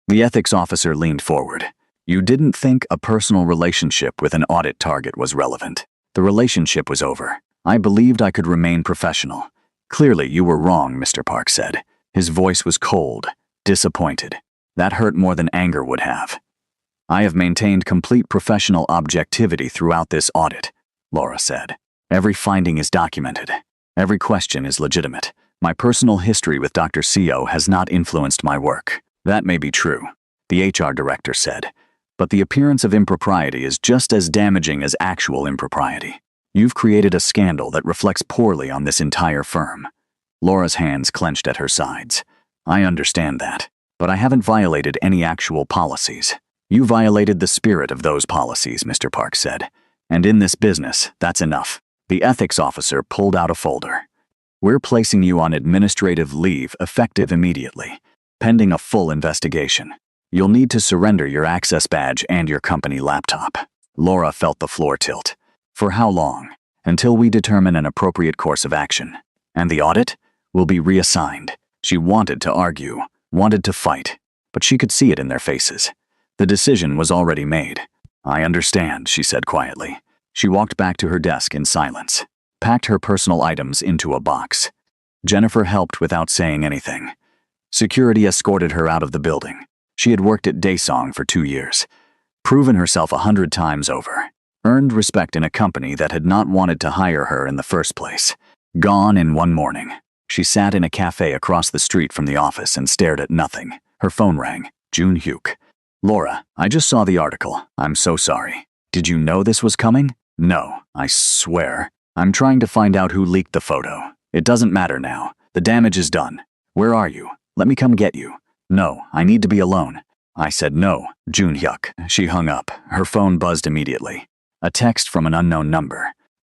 The ethics officer leaned forward. You didn't think a personal relationship with an audit target was relevant. The relationship was over. I believed I could remain professional. Clearly, you were wrong, Mr. Park said. His voice was cold, disappointed. That hurt more than anger would have. I have maintained complete professional objectivity throughout this audit, Laura said. Every finding is documented. Every question is legitimate. My personal history with Dr. Seo has not influenced my work. That may be true, the HR director said. But the appearance of impropriety is just as damaging as actual impropriety. You've created a scandal that reflects poorly on this entire firm. Laura's hands clenched at her sides. I understand that, but I haven't violated any actual policies. You violated the spirit of those policies, Mr. Park said. And in this business, that's enough. The ethics officer pulled out a folder. We're placing you on administrative leave effective immediately, pending a full investigation. You'll need to surrender your access badge and your company laptop. Laura felt the floor tilt. For how long? Until we determine an appropriate course of action. And the audit will be reassigned. She wanted to argue, wanted to fight, but she could see it in their faces. The decision was already made. I understand, she said quietly. She walked back to her desk in silence, packed her personal items into a box. Jennifer helped without saying anything. Security escorted her out of the building. She had worked at Daesong for 2 years, proven herself 100 times over, earned respect in a company that had not wanted to hire her in the first place. Gone in one morning. She sat in a cafe across the street from the office and stared at nothing. Her phone rang. June Hyuk. Laura, I just saw the article. I'm so sorry. Did you know this was coming? No, I swear. I'm trying to find out who leaked the photo. It doesn't matter now. The damage is done. Where are you? Let me come get you. No, I need to be alone. I said no, June Hyuk. She hung up. Her phone buzzed immediately. A text from an unknown number.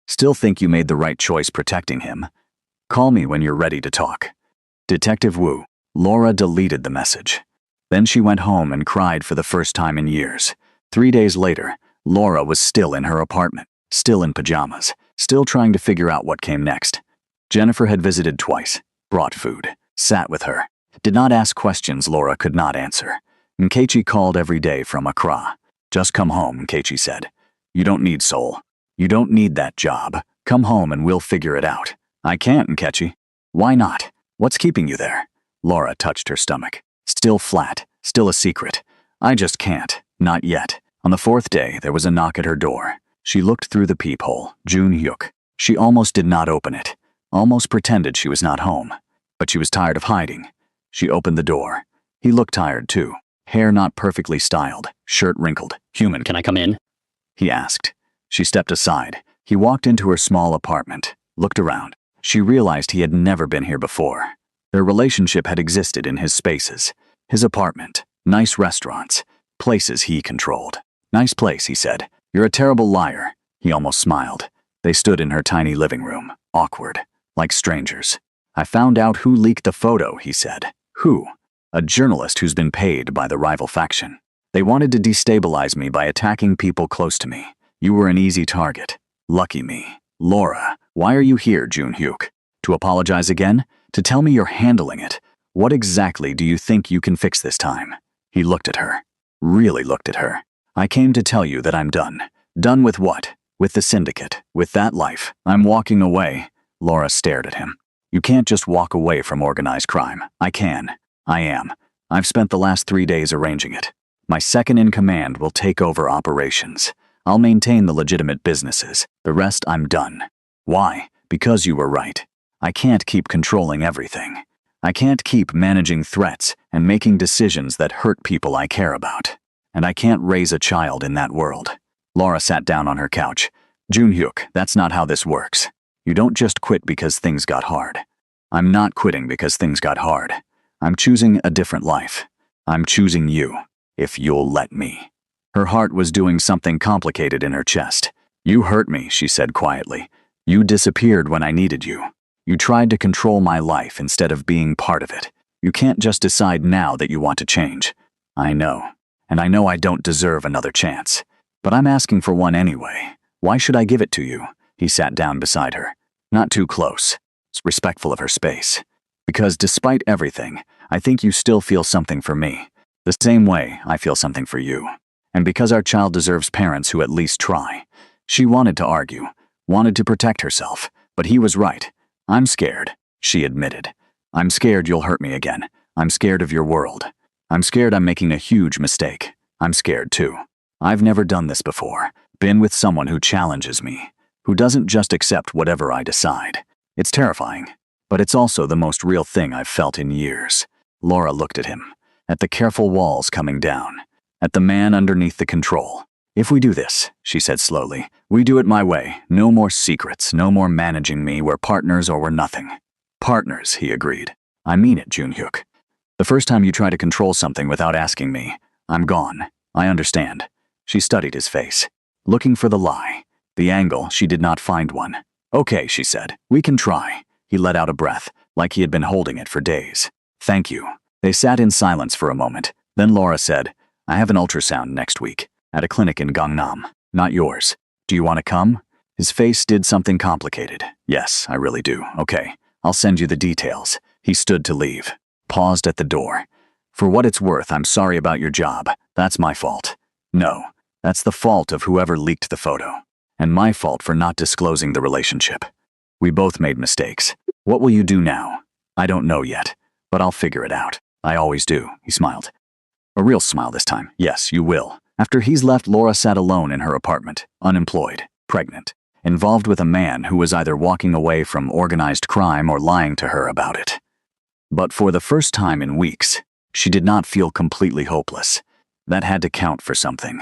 Still think you made the right choice protecting him. Call me when you're ready to talk. Detective Wu. Laura deleted the message. Then she went home and cried for the first time in years. 3 days later, Laura was still in her apartment, still in pajamas, still trying to figure out what came next. Jennifer had visited twice, brought food, sat with her, did not ask questions Laura could not answer. Nkechi called every day from Accra. Just come home, Nkechi said. You don't need Seoul. You don't need that job. Come home and we'll figure it out. I can't, Nkechi. Why not? What's keeping you there? Laura touched her stomach. Still flat, still a secret. I just can't, not yet. On the 4th day, there was a knock at her door. She looked through the peephole. June Hyuk. She almost did not open it, almost pretended she was not home. But she was tired of hiding. She opened the door. He looked tired too. Hair not perfectly styled, shirt wrinkled. Human, Can I come in? he asked. She stepped aside. He walked into her small apartment, looked around. She realized he had never been here before. Their relationship had existed in his spaces. His apartment, nice restaurants, places he controlled. Nice place, he said. You're a terrible liar. He almost smiled. They stood in her tiny living room, awkward, like strangers. I found out who leaked the photo, he said. Who? A journalist who's been paid by the rival faction. They wanted to destabilize me by attacking people close to me. You were an easy target. Lucky me. Laura, why are you here, June Hyuk? To apologize again? To tell me you're handling it? What exactly do you think you can fix this time? He looked at her. Really looked at her. I came to tell you that I'm done. Done with what? With the syndicate. With that life. I'm walking away. Laura stared at him. You can't just walk away from organized crime. I can. I am. I've spent the last 3 days arranging it. My second-in-command will take over operations. I'll maintain the legitimate businesses. The rest I'm done. Why? Because you were right. I can't keep controlling everything. I can't keep managing threats and making decisions that hurt people I care about. And I can't raise a child in that world. Laura sat down on her couch. June Hyuk, that's not how this works. You don't just quit because things got hard. I'm not quitting because things got hard. I'm choosing a different life. I'm choosing you, if you'll let me. Her heart was doing something complicated in her chest. You hurt me, she said quietly. You disappeared when I needed you. You tried to control my life instead of being part of it. You can't just decide now that you want to change. I know. And I know I don't deserve another chance. But I'm asking for one anyway. Why should I give it to you? He sat down beside her. Not too close. Respectful of her space. Because despite everything, I think you still feel something for me. The same way I feel something for you. And because our child deserves parents who at least try. She wanted to argue, wanted to protect herself, but he was right. I'm scared, she admitted. I'm scared you'll hurt me again. I'm scared of your world. I'm scared I'm making a huge mistake. I'm scared too. I've never done this before. Been with someone who challenges me, who doesn't just accept whatever I decide. It's terrifying, but it's also the most real thing I've felt in years. Laura looked at him, at the careful walls coming down, at the man underneath the control. If we do this, she said slowly, we do it my way. No more secrets, no more managing me. We're partners or we're nothing. Partners, he agreed. I mean it, June Hyuk. The first time you try to control something without asking me, I'm gone. I understand. She studied his face, looking for the lie. The angle, she did not find one. Okay, she said, we can try. He let out a breath, like he had been holding it for days. Thank you. They sat in silence for a moment. Then Laura said, I have an ultrasound next week. At a clinic in Gangnam. Not yours. Do you want to come? His face did something complicated. Yes, I really do. Okay, I'll send you the details. He stood to leave. Paused at the door. For what it's worth, I'm sorry about your job. That's my fault. No, that's the fault of whoever leaked the photo. And my fault for not disclosing the relationship. We both made mistakes. What will you do now? I don't know yet. But I'll figure it out. I always do, he smiled. A real smile this time. Yes, you will. After he's left, Laura sat alone in her apartment, unemployed, pregnant, involved with a man who was either walking away from organized crime or lying to her about it. But for the first time in weeks, she did not feel completely hopeless. That had to count for something.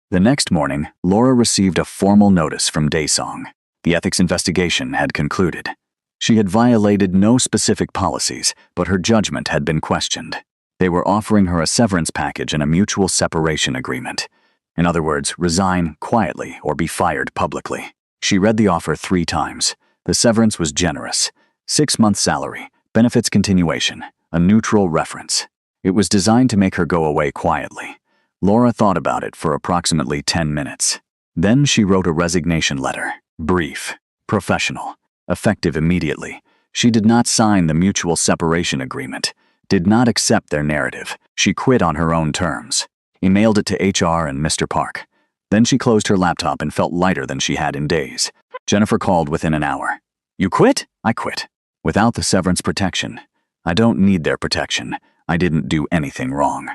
The next morning, Laura received a formal notice from Daesong. The ethics investigation had concluded. She had violated no specific policies, but her judgment had been questioned. They were offering her a severance package and a mutual separation agreement. In other words, resign quietly or be fired publicly. She read the offer 3 times. The severance was generous. 6-month salary, benefits continuation, a neutral reference. It was designed to make her go away quietly. Laura thought about it for approximately 10 minutes. Then she wrote a resignation letter. Brief, professional, effective immediately. She did not sign the mutual separation agreement, did not accept their narrative. She quit on her own terms. Emailed it to HR and Mr. Park. Then she closed her laptop and felt lighter than she had in days. Jennifer called within an hour. You quit? I quit. Without the severance protection. I don't need their protection. I didn't do anything wrong.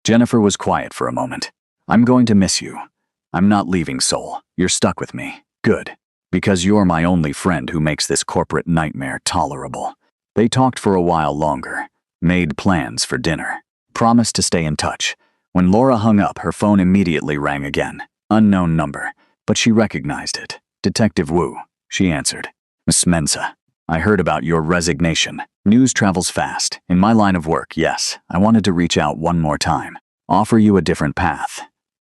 Jennifer was quiet for a moment. I'm going to miss you. I'm not leaving, Soul. You're stuck with me. Good. Because you're my only friend who makes this corporate nightmare tolerable. They talked for a while longer. Made plans for dinner. Promised to stay in touch. When Laura hung up, her phone immediately rang again. Unknown number. But she recognized it. Detective Wu. She answered. Miss Mensah. I heard about your resignation. News travels fast. In my line of work, yes. I wanted to reach out one more time. Offer you a different path.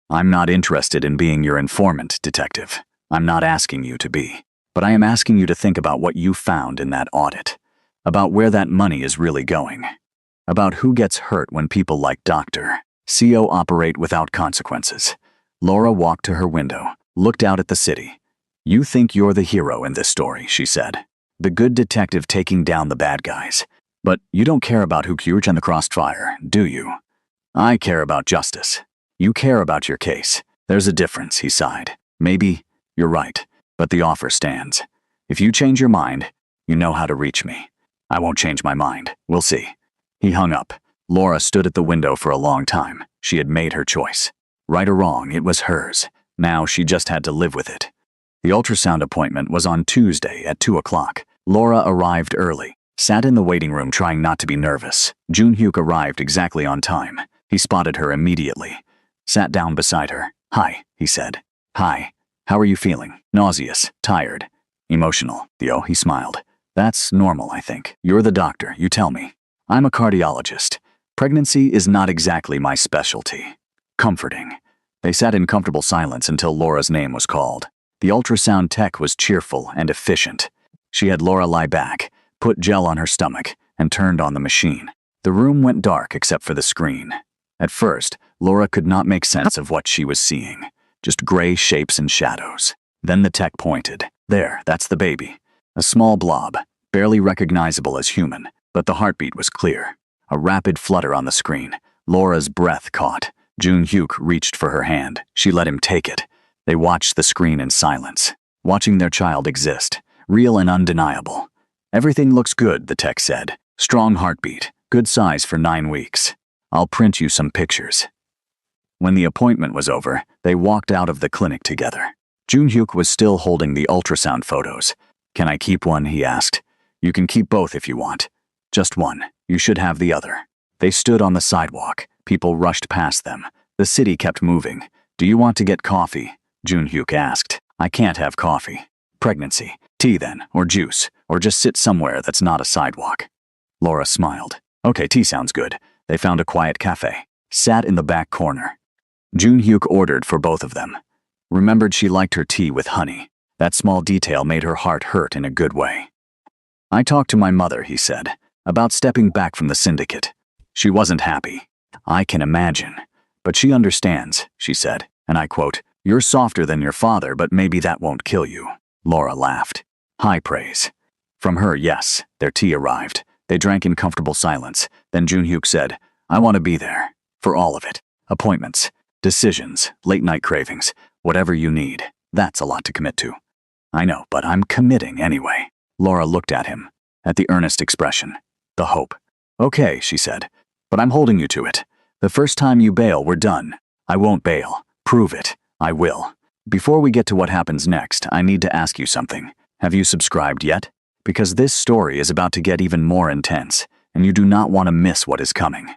I'm not interested in being your informant, detective. I'm not asking you to be. But I am asking you to think about what you found in that audit. About where that money is really going. About who gets hurt when people like Dr. CO operate without consequences. Laura walked to her window, looked out at the city. You think you're the hero in this story, she said. The good detective taking down the bad guys. But you don't care about who Kyurch and the Crossfire, do you? I care about justice. You care about your case. There's a difference, he sighed. Maybe you're right, but the offer stands. If you change your mind, you know how to reach me. I won't change my mind. We'll see. He hung up. Laura stood at the window for a long time. She had made her choice. Right or wrong, it was hers. Now she just had to live with it. The ultrasound appointment was on Tuesday at 2 o'clock. Laura arrived early, sat in the waiting room trying not to be nervous. Junhyuk arrived exactly on time. He spotted her immediately. Sat down beside her. Hi, he said. Hi. How are you feeling? Nauseous, tired, emotional. Theo, he smiled. That's normal, I think. You're the doctor, you tell me. I'm a cardiologist. Pregnancy is not exactly my specialty. Comforting. They sat in comfortable silence until Laura's name was called. The ultrasound tech was cheerful and efficient. She had Laura lie back, put gel on her stomach, and turned on the machine. The room went dark except for the screen. At first, Laura could not make sense of what she was seeing. Just gray shapes and shadows. Then the tech pointed. There, that's the baby. A small blob, barely recognizable as human, but the heartbeat was clear. A rapid flutter on the screen. Laura's breath caught. Junhyuk reached for her hand. She let him take it. They watched the screen in silence, watching their child exist, real and undeniable. Everything looks good, the tech said. Strong heartbeat, good size for 9 weeks. I'll print you some pictures. When the appointment was over, they walked out of the clinic together. Junhyuk was still holding the ultrasound photos. Can I keep one, he asked. You can keep both if you want. Just one. You should have the other. They stood on the sidewalk. People rushed past them. The city kept moving. Do you want to get coffee? Junhyuk asked. I can't have coffee. Pregnancy. Tea then, or juice, or just sit somewhere that's not a sidewalk. Laura smiled. Okay, tea sounds good. They found a quiet cafe. Sat in the back corner. Junhyuk ordered for both of them. Remembered she liked her tea with honey. That small detail made her heart hurt in a good way. I talked to my mother, he said, about stepping back from the syndicate. She wasn't happy. I can imagine. But she understands, she said, and I quote, You're softer than your father, but maybe that won't kill you. Laura laughed. High praise. From her, yes. Their tea arrived. They drank in comfortable silence. Then Junhyuk said, I want to be there. For all of it. Appointments, decisions, late-night cravings, whatever you need. That's a lot to commit to. I know, but I'm committing anyway. Laura looked at him, at the earnest expression, the hope. Okay, she said. But I'm holding you to it. The first time you bail, we're done. I won't bail. Prove it. I will. Before we get to what happens next, I need to ask you something. Have you subscribed yet? Because this story is about to get even more intense, and you do not want to miss what is coming.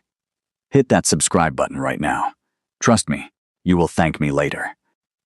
Hit that subscribe button right now. Trust me, you will thank me later.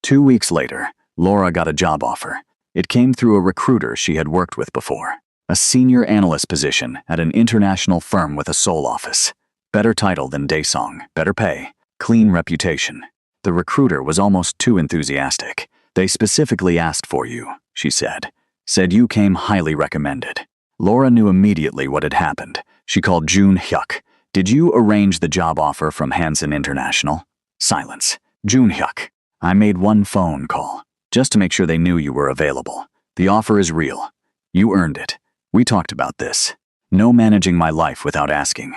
2 weeks later, Laura got a job offer. It came through a recruiter she had worked with before. A senior analyst position at an international firm with a Seoul office. Better title than Daesung, better pay, clean reputation. The recruiter was almost too enthusiastic. They specifically asked for you, she said. Said you came highly recommended. Laura knew immediately what had happened. She called Jun Hyuk. Did you arrange the job offer from Hansen International? Silence. Jun Hyuk. I made one phone call, just to make sure they knew you were available. The offer is real. You earned it. We talked about this. No managing my life without asking.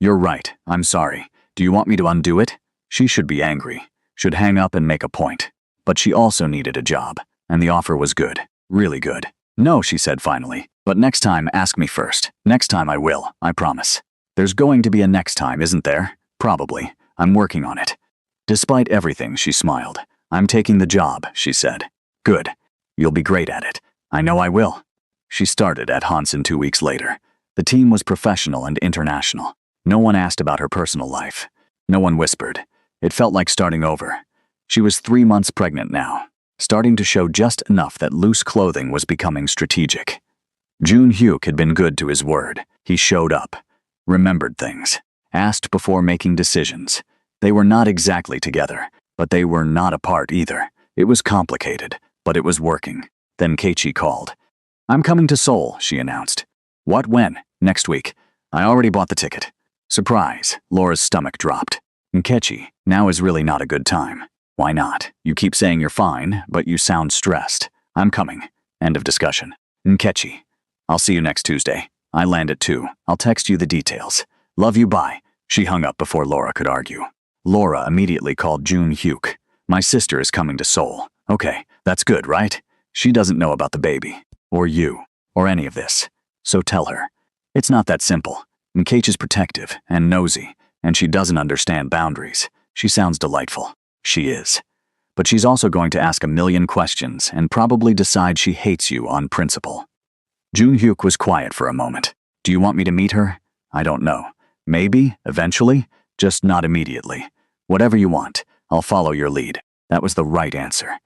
You're right. I'm sorry. Do you want me to undo it? She should be angry. Should hang up and make a point. But she also needed a job, and the offer was good. Really good. No, she said finally. But next time, ask me first. Next time I will, I promise. There's going to be a next time, isn't there? Probably. I'm working on it. Despite everything, she smiled. I'm taking the job, she said. Good. You'll be great at it. I know I will. She started at Hansen 2 weeks later. The team was professional and international. No one asked about her personal life. No one whispered. It felt like starting over. She was 3 months pregnant now, starting to show just enough that loose clothing was becoming strategic. Jun Hyuk had been good to his word. He showed up, remembered things, asked before making decisions. They were not exactly together, but they were not apart either. It was complicated, but it was working. Then Keiichi called. I'm coming to Seoul, she announced. What, when? Next week. I already bought the ticket. Surprise. Laura's stomach dropped. Keiichi, now is really not a good time. Why not? You keep saying you're fine, but you sound stressed. I'm coming. End of discussion. Keiichi, I'll see you next Tuesday. I land at 2. I'll text you the details. Love you, bye. She hung up before Laura could argue. Laura immediately called Jun Hyuk. My sister is coming to Seoul. Okay, that's good, right? She doesn't know about the baby, or you, or any of this. So tell her. It's not that simple. Keiichi's protective and nosy, and she doesn't understand boundaries. She sounds delightful. She is. But she's also going to ask a million questions and probably decide she hates you on principle. Jun Hyuk was quiet for a moment. Do you want me to meet her? I don't know. Maybe, eventually, just not immediately. Whatever you want, I'll follow your lead. That was the right answer.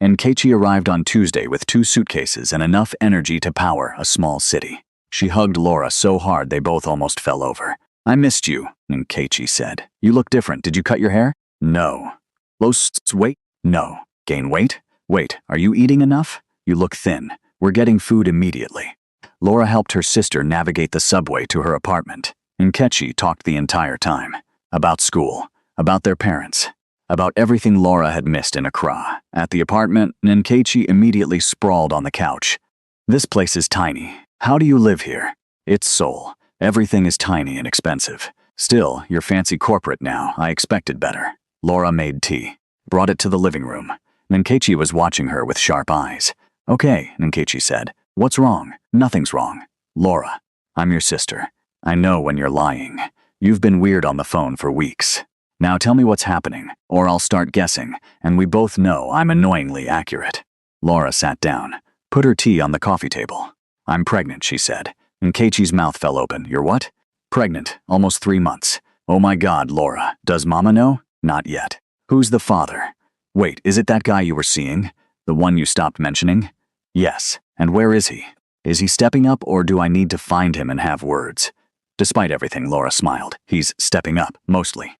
And Keiichi arrived on Tuesday with 2 suitcases and enough energy to power a small city. She hugged Laura so hard they both almost fell over. I missed you, Keiichi said. You look different. Did you cut your hair? No. Lose weight? No. Gain weight? Wait, are you eating enough? You look thin. We're getting food immediately. Laura helped her sister navigate the subway to her apartment. Keiichi talked the entire time. About school, about their parents, about everything Laura had missed in Accra. At the apartment, Keiichi immediately sprawled on the couch. This place is tiny. How do you live here? It's Seoul. Everything is tiny and expensive. Still, you're fancy corporate now. I expected better. Laura made tea, brought it to the living room. Keiichi was watching her with sharp eyes. Okay, Keiichi said. What's wrong? Nothing's wrong. Laura, I'm your sister. I know when you're lying. You've been weird on the phone for weeks. Now tell me what's happening, or I'll start guessing, and we both know I'm annoyingly accurate. Laura sat down, put her tea on the coffee table. I'm pregnant, she said. Keiichi's mouth fell open. You're what? Pregnant, almost 3 months. Oh my God, Laura. Does Mama know? Not yet. Who's the father? Wait, is it that guy you were seeing? The one you stopped mentioning? Yes. And where is he? Is he stepping up, or do I need to find him and have words? Despite everything, Laura smiled. He's stepping up, mostly.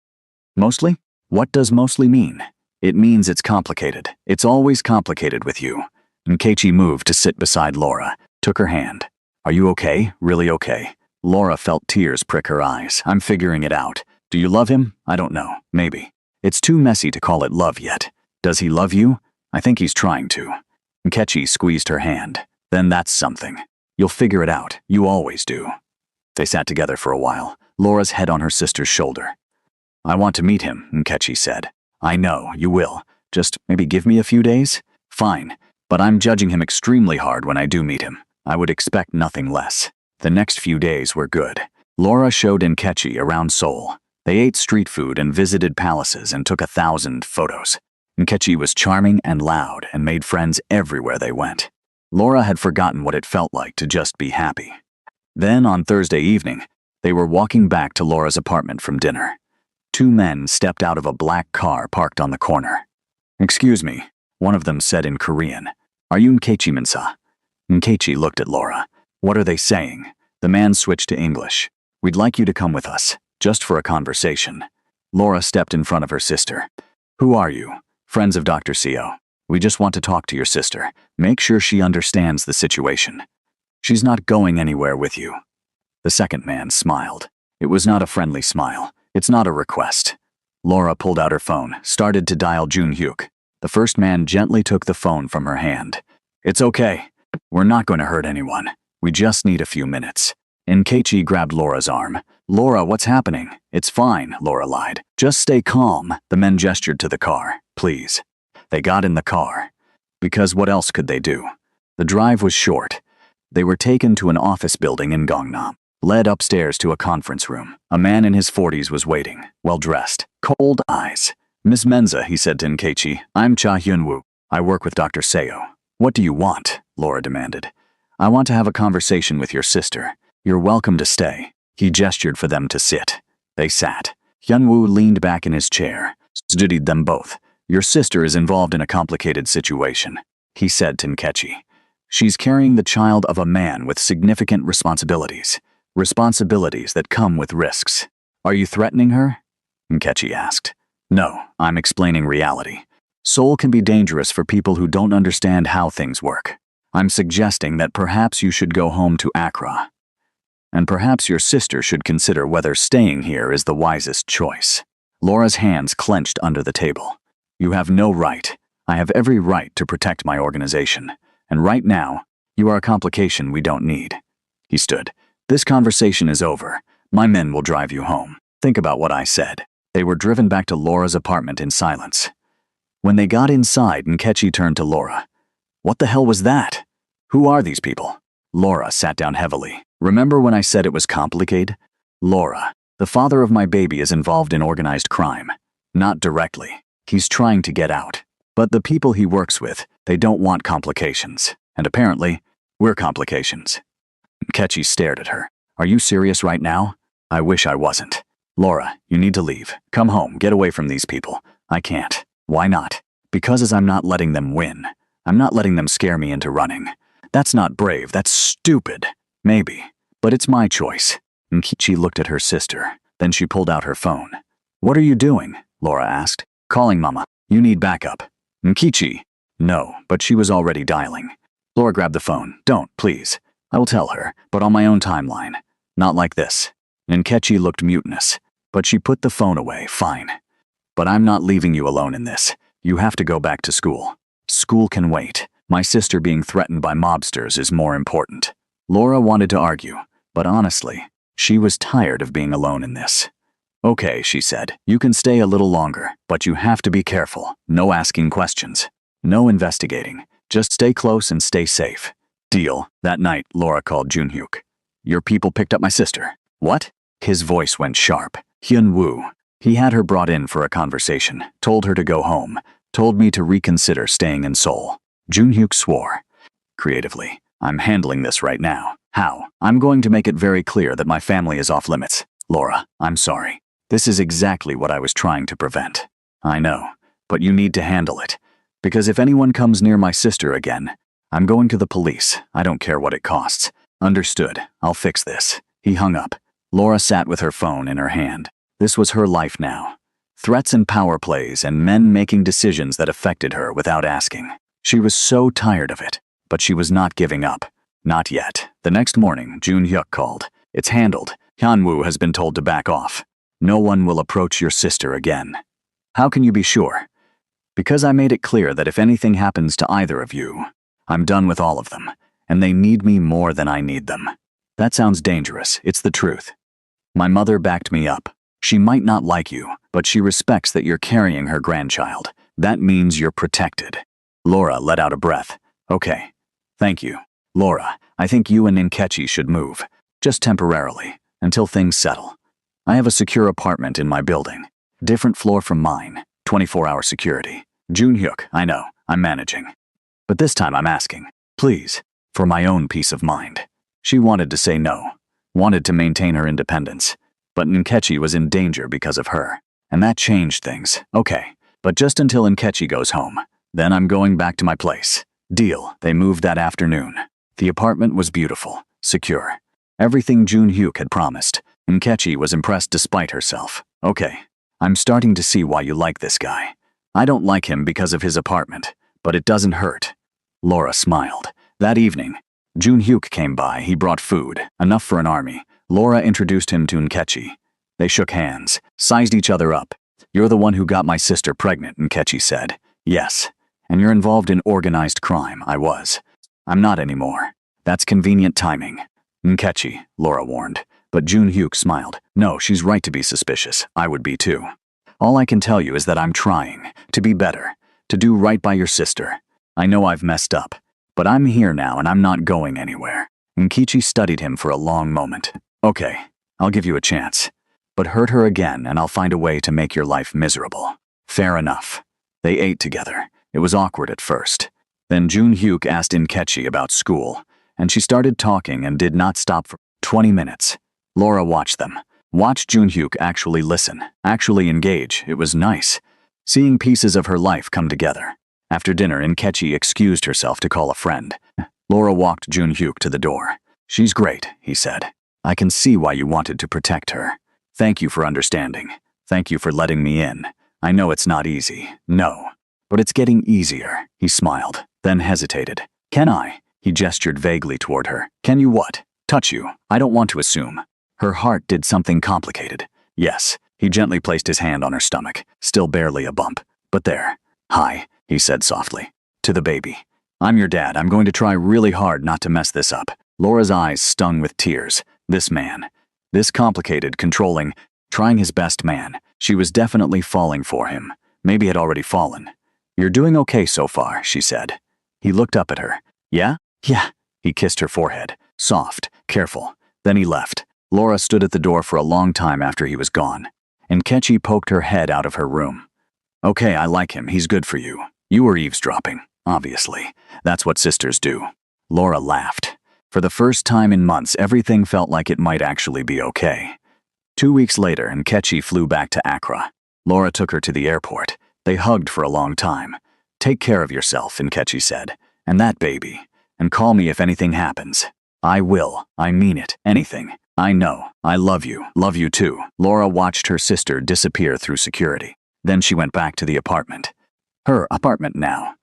Mostly? What does mostly mean? It means it's complicated. It's always complicated with you. Keiichi moved to sit beside Laura, took her hand. Are you okay? Really okay? Laura felt tears prick her eyes. I'm figuring it out. Do you love him? I don't know. Maybe. It's too messy to call it love yet. Does he love you? I think he's trying to. Keiichi squeezed her hand. Then that's something. You'll figure it out. You always do. They sat together for a while, Laura's head on her sister's shoulder. I want to meet him, Keiichi said. I know, you will. Just maybe give me a few days? Fine. But I'm judging him extremely hard when I do meet him. I would expect nothing less. The next few days were good. Laura showed Nkechi around Seoul. They ate street food and visited palaces and took 1,000 photos. Nkechi was charming and loud and made friends everywhere they went. Laura had forgotten what it felt like to just be happy. Then, on Thursday evening, they were walking back to Laura's apartment from dinner. 2 men stepped out of a black car parked on the corner. "Excuse me," one of them said in Korean. "Are you Nkechi Minsa?" Nkechi looked at Laura. "What are they saying?" The man switched to English. "We'd like you to come with us, just for a conversation." Laura stepped in front of her sister. "Who are you?" "Friends of Dr. Seo. We just want to talk to your sister. Make sure she understands the situation." "She's not going anywhere with you." The second man smiled. It was not a friendly smile. "It's not a request." Laura pulled out her phone, started to dial Junhyuk. The first man gently took the phone from her hand. "It's okay. We're not going to hurt anyone. We just need a few minutes." Nkechi grabbed Laura's arm. "Laura, what's happening?" "It's fine," Laura lied. "Just stay calm." The men gestured to the car. "Please." They got in the car. Because what else could they do? The drive was short. They were taken to an office building in Gangnam, led upstairs to a conference room. A man in his 40s was waiting, well-dressed, cold eyes. "Miss Menza," he said to Nkechi, "I'm Cha Hyun-woo. I work with Dr. Seo." "What do you want?" Laura demanded. "I want to have a conversation with your sister. You're welcome to stay." He gestured for them to sit. They sat. Hyun-woo leaned back in his chair, studied them both. "Your sister is involved in a complicated situation," he said to Nkechi. "She's carrying the child of a man with significant responsibilities. Responsibilities that come with risks." "Are you threatening her?" Nkechi asked. "No, I'm explaining reality. Seoul can be dangerous for people who don't understand how things work. I'm suggesting that perhaps you should go home to Accra. And perhaps your sister should consider whether staying here is the wisest choice." Laura's hands clenched under the table. "You have no right. I have every right to protect my organization. And right now, you are a complication we don't need." He stood. "This conversation is over. My men will drive you home. Think about what I said." They were driven back to Laura's apartment in silence. When they got inside, Nkechi turned to Laura. "What the hell was that? Who are these people?" Laura sat down heavily. "Remember when I said it was complicated?" "Laura, the father of my baby is involved in organized crime. Not directly. He's trying to get out. But the people he works with, they don't want complications. And apparently, we're complications." Nkechi stared at her. "Are you serious right now?" "I wish I wasn't." "Laura, you need to leave. Come home, get away from these people." "I can't." "Why not?" "Because I'm not letting them win. I'm not letting them scare me into running." "That's not brave, that's stupid." "Maybe. But it's my choice." Nkechi looked at her sister. Then she pulled out her phone. "What are you doing?" Laura asked. "Calling Mama. You need backup." "Nkechi." "No," but she was already dialing. Laura grabbed the phone. "Don't, please. I will tell her, but on my own timeline. Not like this." Nkechi looked mutinous, but she put the phone away. "Fine. But I'm not leaving you alone in this. You have to go back to school." "School can wait. My sister being threatened by mobsters is more important." Laura wanted to argue, but honestly, she was tired of being alone in this. "Okay," she said, "you can stay a little longer, but you have to be careful. No asking questions. No investigating. Just stay close and stay safe." "Deal." That night, Laura called Junhyuk. "Your people picked up my sister." "What?" His voice went sharp. "Hyun-woo. He had her brought in for a conversation, told her to go home, told me to reconsider staying in Seoul." Junhyuk swore. Creatively, "I'm handling this right now." "How?" "I'm going to make it very clear that my family is off limits." "Laura, I'm sorry. This is exactly what I was trying to prevent." "I know, but you need to handle it. Because if anyone comes near my sister again, I'm going to the police. I don't care what it costs." "Understood. I'll fix this." He hung up. Laura sat with her phone in her hand. This was her life now. Threats and power plays and men making decisions that affected her without asking. She was so tired of it, but she was not giving up. Not yet. The next morning, Junhyuk called. "It's handled. Hyun-woo has been told to back off. No one will approach your sister again." "How can you be sure?" "Because I made it clear that if anything happens to either of you, I'm done with all of them, and they need me more than I need them." "That sounds dangerous. It's the truth." "My mother backed me up. She might not like you, but she respects that you're carrying her grandchild. That means you're protected." Laura let out a breath. "Okay. Thank you." "Laura, I think you and Nkechi should move. Just temporarily. until things settle. I have a secure apartment in my building. Different floor from mine. 24-hour security. Jun-hyuk, I know, I'm managing. But this time I'm asking, please, for my own peace of mind. She wanted to say no. Wanted to maintain her independence. But Nkechi was in danger because of her. And that changed things. Okay, but just until Nkechi goes home. Then I'm going back to my place. Deal. They moved that afternoon. The apartment was beautiful, secure. Everything Jun-hyuk had promised. Nkechi was impressed despite herself. Okay, I'm starting to see why you like this guy. I don't like him because of his apartment, but it doesn't hurt. Laura smiled. That evening, Jun-hyuk came by. He brought food, enough for an army. Laura introduced him to Nkechi. They shook hands, sized each other up. You're the one who got my sister pregnant, Nkechi said. Yes. And you're involved in organized crime. I was. I'm not anymore. That's convenient timing. Nkechi, Laura warned. But Jun-hyuk smiled. No, she's right to be suspicious. I would be too. All I can tell you is that I'm trying to be better, to do right by your sister. I know I've messed up, but I'm here now and I'm not going anywhere. Nkechi studied him for a long moment. Okay, I'll give you a chance. But hurt her again and I'll find a way to make your life miserable. Fair enough. They ate together. It was awkward at first. Then Jun-hyuk asked Nkechi about school, and she started talking and did not stop for 20 minutes. Laura watched them. Watched Jun-hyuk actually listen, actually engage. It was nice. Seeing pieces of her life come together. After dinner, Nkechi excused herself to call a friend. Laura walked Jun-hyuk to the door. She's great, he said. I can see why you wanted to protect her. Thank you for understanding. Thank you for letting me in. I know it's not easy. No. But it's getting easier. He smiled, then hesitated. Can I? He gestured vaguely toward her. Can you what? Touch you. I don't want to assume. Her heart did something complicated. Yes. He gently placed his hand on her stomach, still barely a bump. But there. Hi, he said softly. To the baby. I'm your dad. I'm going to try really hard not to mess this up. Laura's eyes stung with tears. This man. This complicated, controlling, trying his best man. She was definitely falling for him. Maybe had already fallen. You're doing okay so far, she said. He looked up at her. Yeah? Yeah. He kissed her forehead. Soft, careful. Then he left. Laura stood at the door for a long time after he was gone. Nkechi poked her head out of her room. Okay, I like him. He's good for you. You were eavesdropping, obviously. That's what sisters do. Laura laughed. For the first time in months, everything felt like it might actually be okay. 2 weeks later, Nkechi flew back to Accra. Laura took her to the airport. They hugged for a long time. Take care of yourself, Nkechi said. And that baby. And call me if anything happens. I will. I mean it. Anything. I know. I love you. Love you too. Laura watched her sister disappear through security. Then she went back to the apartment. Her apartment now.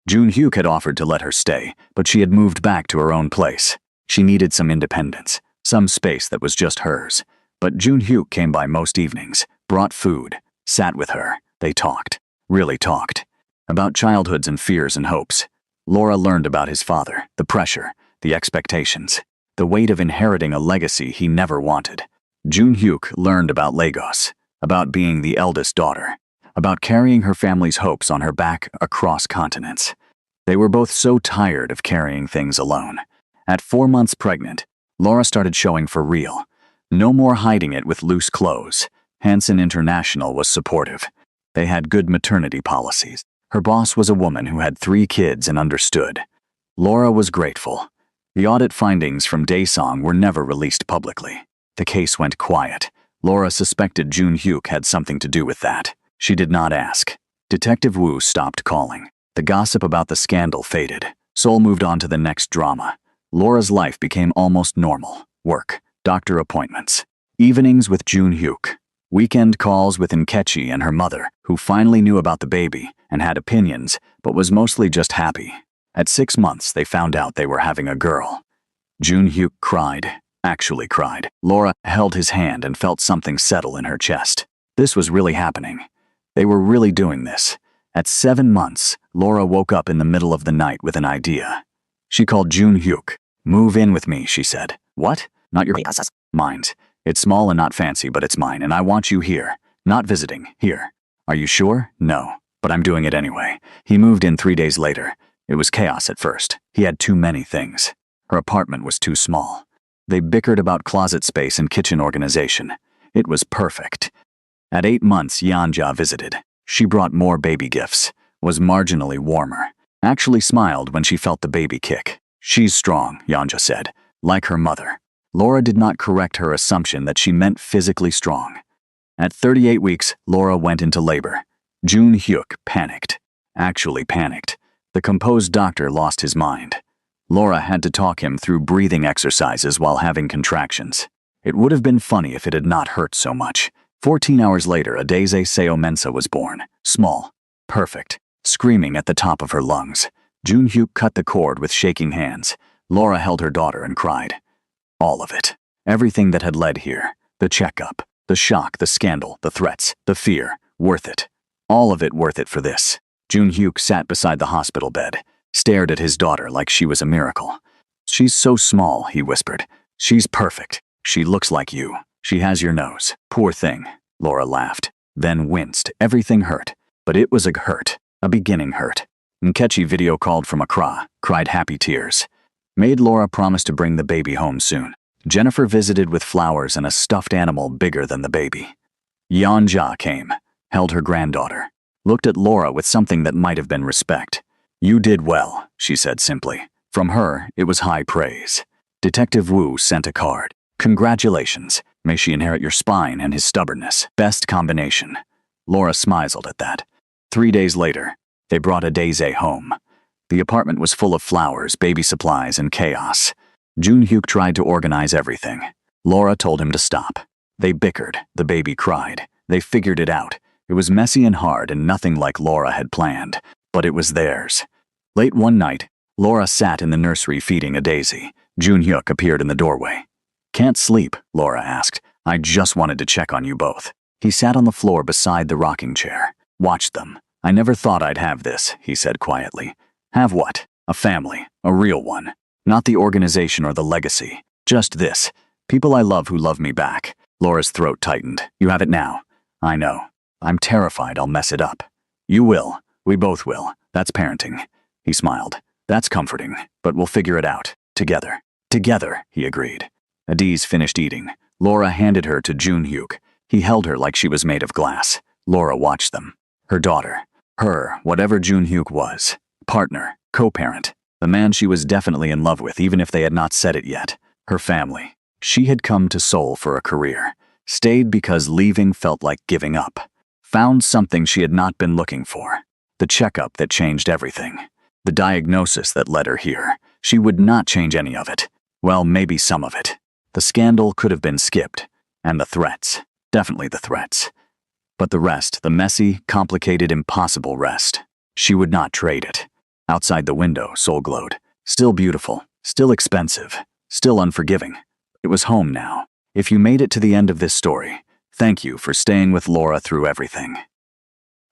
Jun-hyuk had offered to let her stay, but she had moved back to her own place. She needed some independence, some space that was just hers. But Jun-hyuk came by most evenings, brought food, sat with her. They talked. Really talked. About childhoods and fears and hopes. Laura learned about his father, the pressure, the expectations, the weight of inheriting a legacy he never wanted. Jun-hyuk learned about Lagos, about being the eldest daughter, about carrying her family's hopes on her back across continents. They were both so tired of carrying things alone. At 4 months pregnant, Laura started showing for real. No more hiding it with loose clothes. Hansen International was supportive. They had good maternity policies. Her boss was a woman who had 3 kids and understood. Laura was grateful. The audit findings from Daesong were never released publicly. The case went quiet. Laura suspected Jun-hyuk had something to do with that. She did not ask. Detective Wu stopped calling. The gossip about the scandal faded. Seoul moved on to the next drama. Laura's life became almost normal. Work, doctor appointments, evenings with Jun-hyuk, weekend calls with Nkechi and her mother, who finally knew about the baby and had opinions, but was mostly just happy. At 6 months, they found out they were having a girl. Jun-hyuk cried, actually cried. Laura held his hand and felt something settle in her chest. This was really happening. They were really doing this. At 7 months, Laura woke up in the middle of the night with an idea. She called Jun-hyuk. Move in with me, she said. What? Not your mind. It's small and not fancy, but it's mine, and I want you here. Not visiting, here. Are you sure? No, but I'm doing it anyway. He moved in 3 days later. It was chaos at first. He had too many things. Her apartment was too small. They bickered about closet space and kitchen organization. It was perfect. At 8 months, Yanja visited. She brought more baby gifts, was marginally warmer, actually smiled when she felt the baby kick. She's strong, Yanja said, like her mother. Laura did not correct her assumption that she meant physically strong. At 38 weeks, Laura went into labor. Jun Hyuk panicked. Actually panicked. The composed doctor lost his mind. Laura had to talk him through breathing exercises while having contractions. It would have been funny if it had not hurt so much. 14 hours later, Adeze Seo Mensa was born. Small. Perfect. Screaming at the top of her lungs. Jun Hyuk cut the cord with shaking hands. Laura held her daughter and cried. All of it. Everything that had led here. The checkup. The shock, the scandal, the threats, the fear. Worth it. All of it worth it for this. Jun Hyuk sat beside the hospital bed, stared at his daughter like she was a miracle. She's so small, he whispered. She's perfect. She looks like you. She has your nose. Poor thing. Laura laughed, then winced. Everything hurt. But it was a hurt. A beginning hurt. Nkechi video called from Accra, cried happy tears. Made Laura promise to bring the baby home soon. Jennifer visited with flowers and a stuffed animal bigger than the baby. Yanja came, held her granddaughter, looked at Laura with something that might have been respect. You did well, she said simply. From her, it was high praise. Detective Wu sent a card. Congratulations. May she inherit your spine and his stubbornness. Best combination. Laura smiled at that. 3 days later, they brought Adeze home. The apartment was full of flowers, baby supplies, and chaos. Jun Hyuk tried to organize everything. Laura told him to stop. They bickered. The baby cried. They figured it out. It was messy and hard and nothing like Laura had planned, but it was theirs. Late one night, Laura sat in the nursery feeding Adeze. Jun Hyuk appeared in the doorway. Can't sleep, Laura asked. I just wanted to check on you both. He sat on the floor beside the rocking chair. Watched them. I never thought I'd have this, he said quietly. Have what? A family. A real one. Not the organization or the legacy. Just this. People I love who love me back. Laura's throat tightened. You have it now. I know. I'm terrified I'll mess it up. You will. We both will. That's parenting. He smiled. That's comforting, but we'll figure it out. Together. Together, he agreed. Adeze finished eating. Laura handed her to Jun Hyuk. He held her like she was made of glass. Laura watched them. Her daughter. Her, whatever Jun Hyuk was. Partner. Co-parent. The man she was definitely in love with, even if they had not said it yet. Her family. She had come to Seoul for a career. Stayed because leaving felt like giving up. Found something she had not been looking for. The checkup that changed everything. The diagnosis that led her here. She would not change any of it. Well, maybe some of it. The scandal could have been skipped. And the threats. Definitely the threats. But the rest, the messy, complicated, impossible rest. She would not trade it. Outside the window, Seoul glowed. Still beautiful. Still expensive. Still unforgiving. It was home now. If you made it to the end of this story, thank you for staying with Laura through everything.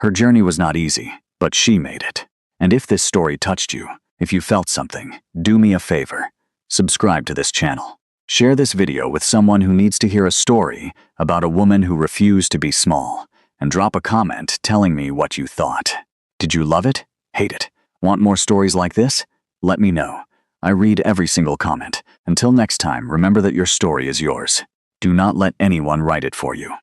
Her journey was not easy, but she made it. And if this story touched you, if you felt something, do me a favor. Subscribe to this channel. Share this video with someone who needs to hear a story about a woman who refused to be small, and drop a comment telling me what you thought. Did you love it? Hate it? Want more stories like this? Let me know. I read every single comment. Until next time, remember that your story is yours. Do not let anyone write it for you.